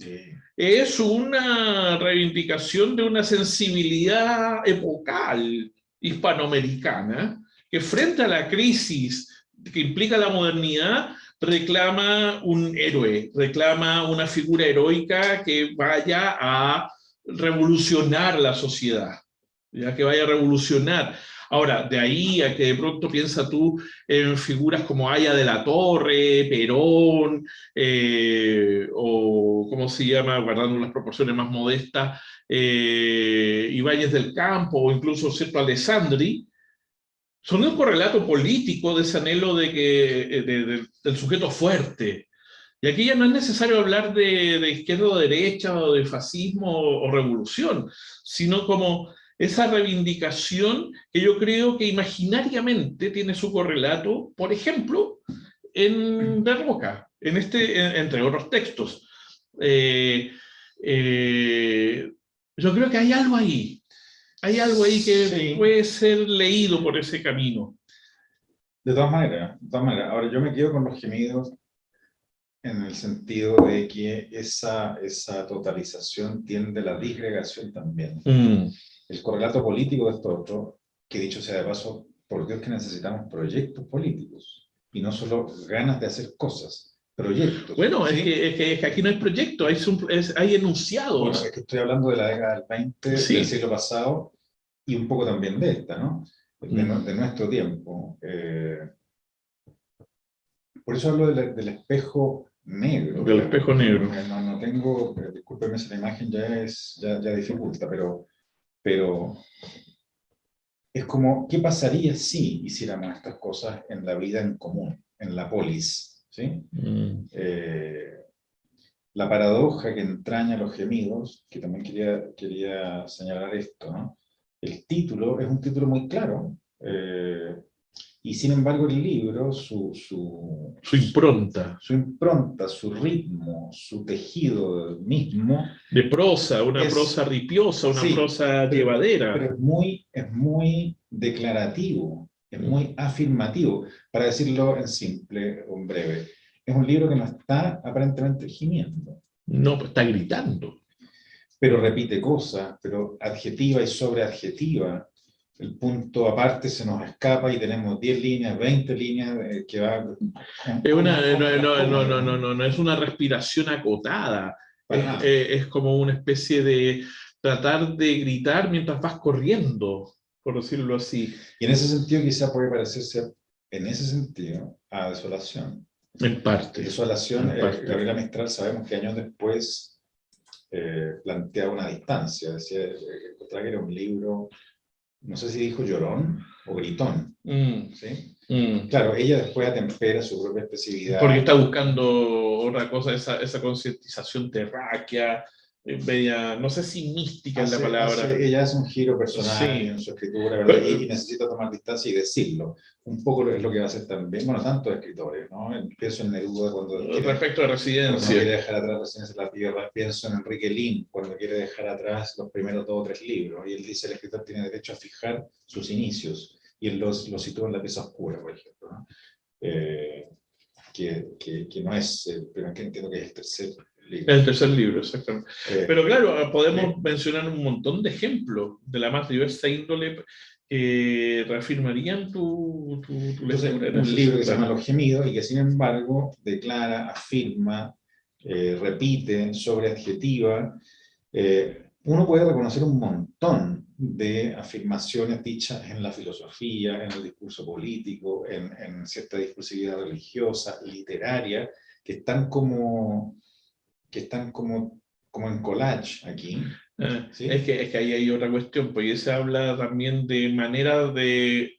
es una reivindicación de una sensibilidad epocal hispanoamericana que frente a la crisis que implica la modernidad reclama un héroe, reclama una figura heroica que vaya a revolucionar la sociedad, ya que vaya a revolucionar. Ahora, de ahí a que de pronto piensa tú en figuras como Aya de la Torre, Perón, o ¿cómo se llama?, guardando las proporciones más modestas, Ibáñez del Campo, o incluso cierto Alessandri, son un correlato político de ese anhelo del sujeto fuerte. Y aquí ya no es necesario hablar de izquierda o derecha, o de fascismo o revolución, sino como esa reivindicación que yo creo que imaginariamente tiene su correlato, por ejemplo, en De Roca, entre otros textos. Yo creo que hay algo ahí. Hay algo ahí que puede ser leído por ese camino. De todas maneras. Ahora yo me quedo con Los Gemidos en el sentido de que esa totalización tiende a la disgregación también. El correlato político de esto otro, que dicho sea de paso, por Dios que necesitamos proyectos políticos, y no solo ganas de hacer cosas, proyectos. Bueno, ¿sí? es que aquí no hay proyecto, hay enunciados. Bueno, es que estoy hablando de la década del 20 Sí. del siglo pasado, y un poco también de esta, ¿no? De nuestro tiempo. Por eso hablo del espejo negro. Del espejo negro. No tengo, discúlpeme si la imagen ya dificulta, pero es como, ¿qué pasaría si hiciéramos estas cosas en la vida en común, en la polis? ¿Sí? La paradoja que entraña los gemidos, que también quería señalar esto, ¿no? El título es un título muy claro, y sin embargo el libro, su impronta, su ritmo, su tejido mismo... De prosa, prosa ripiosa, una prosa llevadera. Pero es muy declarativo, es muy afirmativo. Para decirlo en simple o en breve, es un libro que no está aparentemente gimiendo. No, pues está gritando. Pero repite cosas, pero adjetiva y sobreadjetiva. El punto aparte se nos escapa y tenemos 10 líneas, 20 líneas que va... No es una respiración acotada. Es como una especie de tratar de gritar mientras vas corriendo, por decirlo así. Y en ese sentido quizá puede parecerse, en ese sentido, a Desolación. En parte. Desolación, Gabriela Mistral sabemos que años después plantea una distancia, decía, encontraba que era un libro, no sé si dijo llorón o gritón, ¿sí? Claro, ella después atempera su propia expresividad. Porque está buscando otra cosa, esa concientización terráquea, media, no sé si mística es la palabra. Ella hace un giro personal en su escritura, ¿verdad? Y necesita tomar distancia y decirlo. Un poco es lo que va a hacer también, bueno, tantos escritores, ¿no? Pienso en Neruda cuando... Respecto a Residencia. Cuando quiere dejar atrás Residencia de la Tierra, pienso en Enrique Lin, cuando quiere dejar atrás los primeros 2 o 3 libros, y él dice, el escritor tiene derecho a fijar sus inicios, y él los sitúa en La Pieza Oscura, por ejemplo, ¿no? Que no es, pero que entiendo que es el tercer libro. El tercer libro, exactamente. Pero claro, podemos mencionar un montón de ejemplos de la más diversa índole que reafirmarían tu lectura. Un libro que se llama Los Gemidos y que sin embargo declara, afirma, repite, sobreadjetiva. Uno puede reconocer un montón de afirmaciones dichas en la filosofía, en el discurso político, en cierta discursividad religiosa, literaria, que están como en collage aquí. ¿Sí? Es que ahí hay otra cuestión, porque se habla también de manera de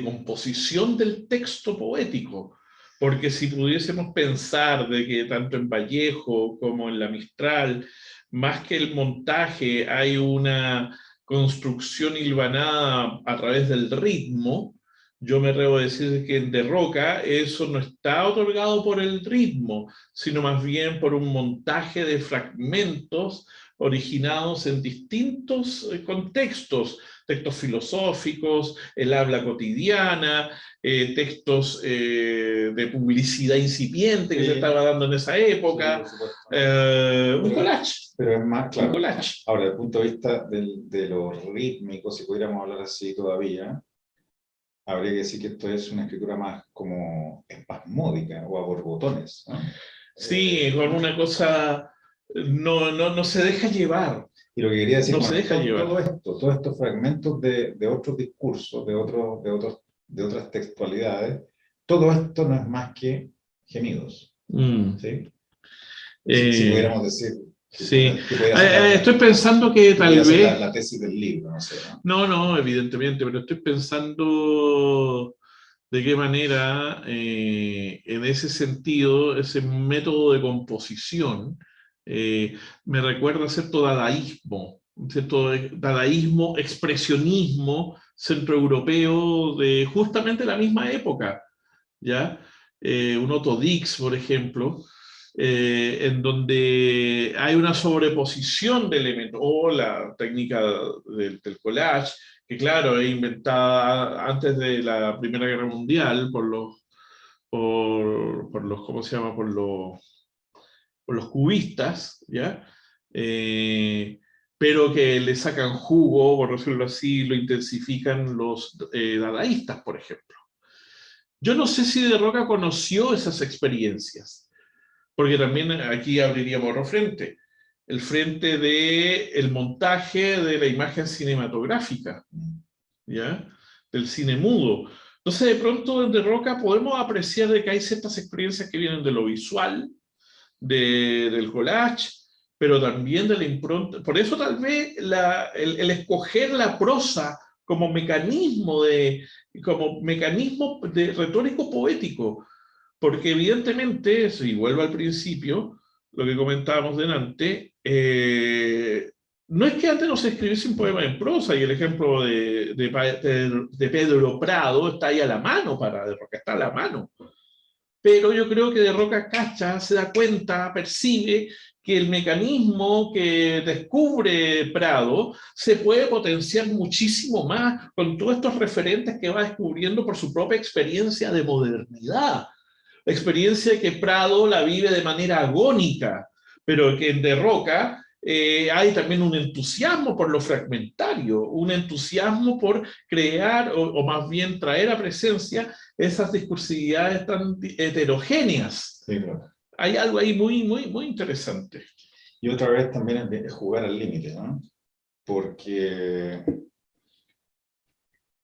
composición del texto poético, porque si pudiésemos pensar de que tanto en Vallejo como en la Mistral, más que el montaje, hay una construcción hilvanada a través del ritmo, yo me atrevo a decir que en De Roca eso no está otorgado por el ritmo, sino más bien por un montaje de fragmentos originados en distintos contextos, textos filosóficos, el habla cotidiana, textos de publicidad incipiente que se estaba dando en esa época, un collage. Pero es más, claro, ahora, desde el punto de vista de lo rítmico, si pudiéramos hablar así todavía, habría que decir que esto es una escritura más como espasmódica o a borbotones, ¿no? Sí, con una cosa, no se deja llevar. Y lo que quería decir, no se deja llevar. Todos estos fragmentos de otros discursos, de otras textualidades, todo esto no es más que gemidos. ¿Sí? Si pudiéramos decir. Sí. Estoy pensando que tal vez... La tesis del libro, no sé. No, evidentemente, pero estoy pensando de qué manera, en ese sentido, ese método de composición me recuerda a cierto dadaísmo, expresionismo centroeuropeo de justamente la misma época, ¿ya? Un Otto Dix, por ejemplo, en donde hay una sobreposición de elementos, o la técnica del collage, que claro, es inventada antes de la Primera Guerra Mundial por por los, ¿cómo se llama? Por los cubistas, ¿ya? Pero que le sacan jugo, por decirlo así, lo intensifican los dadaístas, por ejemplo. Yo no sé si De Roca conoció esas experiencias, porque también aquí abriríamos otro frente, el frente del montaje de la imagen cinematográfica, ¿ya? Del cine mudo. Entonces, de pronto, en De Roca podemos apreciar de que hay ciertas experiencias que vienen de lo visual, del collage, pero también de la impronta. Por eso tal vez el escoger la prosa como mecanismo de retórico poético, porque evidentemente, si vuelvo al principio, lo que comentábamos delante, no es que antes no se escribiese un poema en prosa, y el ejemplo de Pedro Prado está ahí a la mano para De Roca, está a la mano. Pero yo creo que De Roca cacha, se da cuenta, percibe que el mecanismo que descubre Prado se puede potenciar muchísimo más con todos estos referentes que va descubriendo por su propia experiencia de modernidad. La experiencia que Prado la vive de manera agónica, pero que en De Roca hay también un entusiasmo por lo fragmentario, un entusiasmo por crear o más bien traer a presencia esas discursividades tan heterogéneas. Sí, claro. Hay algo ahí muy interesante. Y otra vez también es jugar al límite, ¿no? Porque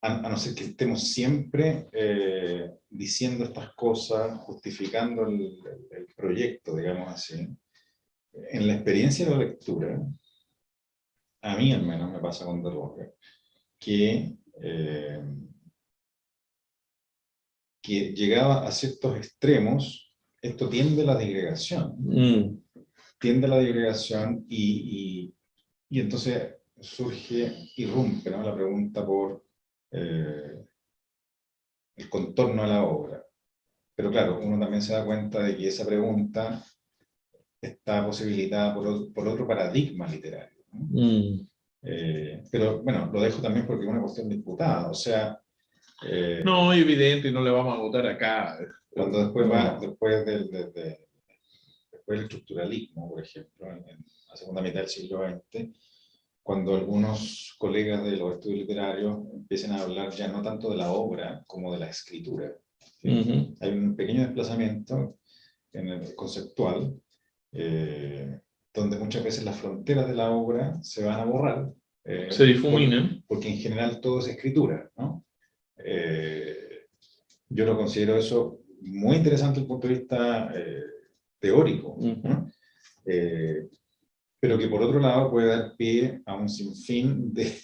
a no ser que estemos siempre diciendo estas cosas, justificando el proyecto, digamos así, en la experiencia de la lectura, a mí al menos me pasa con De Roca, que llegaba a ciertos extremos, esto tiende a la digregación. Tiende a la digregación y entonces irrumpe, ¿no? La pregunta por el contorno de la obra. Pero claro, uno también se da cuenta de que esa pregunta está posibilitada por otro paradigma literario, ¿no? Pero bueno, lo dejo también porque es una cuestión disputada, o sea... no, evidente, y no le vamos a votar acá. Cuando después del estructuralismo, por ejemplo, en la segunda mitad del siglo XX, cuando algunos colegas de los estudios literarios empiezan a hablar ya no tanto de la obra como de la escritura. ¿Sí? Hay un pequeño desplazamiento en el conceptual, donde muchas veces las fronteras de la obra se van a borrar. Se difuminan. Porque en general todo es escritura, ¿no? Yo lo considero eso muy interesante desde el punto de vista teórico, ¿no? Pero que por otro lado puede dar pie a un sinfín de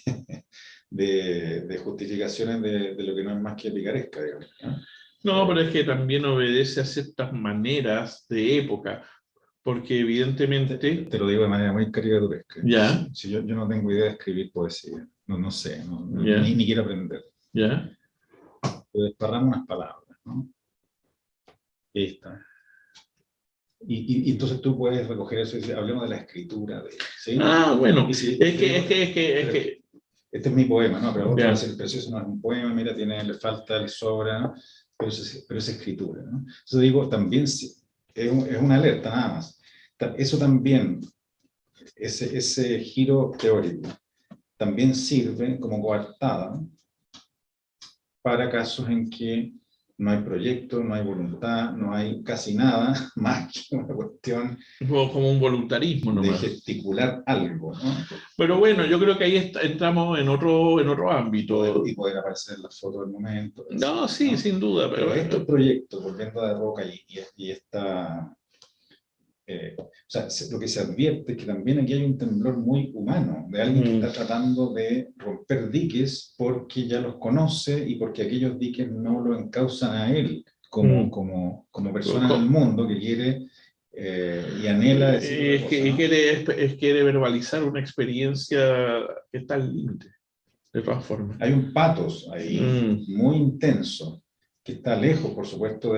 justificaciones de lo que no es más que picaresca, digamos, ¿no? No, pero es que también obedece a ciertas maneras de época, porque evidentemente... Te lo digo de manera muy caricaturesca. Ya. Si yo no tengo idea de escribir poesía, no sé, Ya. ni quiero aprender. Ya. Pero desparramos unas palabras, ¿no? Ahí está. Y entonces tú puedes recoger eso y decir, hablemos de la escritura. ¿Sí? Bueno, sí, es que... Este es mi poema, ¿no? Pero otro va a decir, pero eso no es un poema, mira, le falta, le sobra, ¿no? Pero es escritura, ¿no? Entonces digo, también es una alerta nada más. Eso también, ese giro teórico, también sirve como coartada para casos en que no hay proyecto, no hay voluntad, no hay casi nada más que una cuestión como un voluntarismo nomás. De gesticular algo, ¿no? Pero bueno, yo creo que ahí entramos en otro ámbito. Y poder aparecer en las fotos del momento. No, sí, ¿no? Sin duda. Pero estos proyectos, volviendo a De Roca y esta... o sea, lo que se advierte es que también aquí hay un temblor muy humano, de alguien que está tratando de romper diques porque ya los conoce y porque aquellos diques no lo encausan a él como persona del mundo que quiere y anhela decir quiere verbalizar una experiencia que está al límite, de todas formas. Hay un pathos ahí muy intenso que está lejos, por supuesto,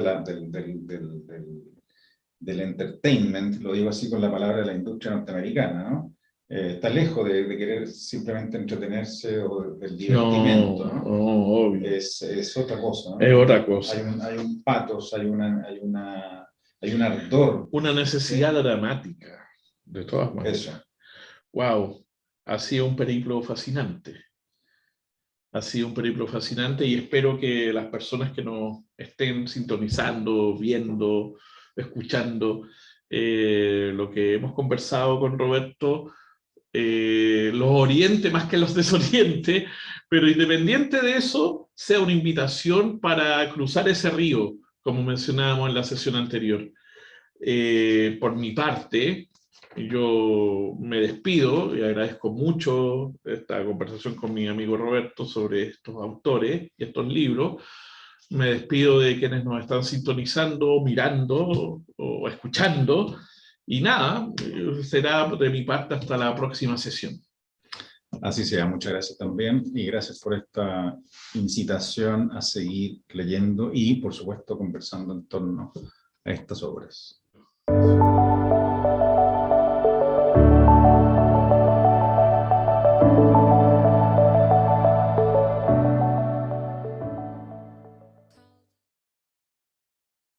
del entertainment, lo digo así con la palabra de la industria norteamericana, ¿no? está lejos de querer simplemente entretenerse o del divertimento, ¿no? Obvio. Es otra cosa, ¿no? Es otra cosa. Hay un patos, hay un ardor. Una necesidad dramática, de todas maneras. Eso. Wow, ha sido un periplo fascinante. Ha sido un periplo fascinante y espero que las personas que nos estén sintonizando, viendo, escuchando lo que hemos conversado con Roberto, los oriente más que los desoriente, pero independiente de eso, sea una invitación para cruzar ese río, como mencionábamos en la sesión anterior. Por mi parte, yo me despido y agradezco mucho esta conversación con mi amigo Roberto sobre estos autores y estos libros. Me despido de quienes nos están sintonizando, mirando o escuchando. Y nada, será de mi parte hasta la próxima sesión. Así sea, muchas gracias también y gracias por esta incitación a seguir leyendo y, por supuesto, conversando en torno a estas obras.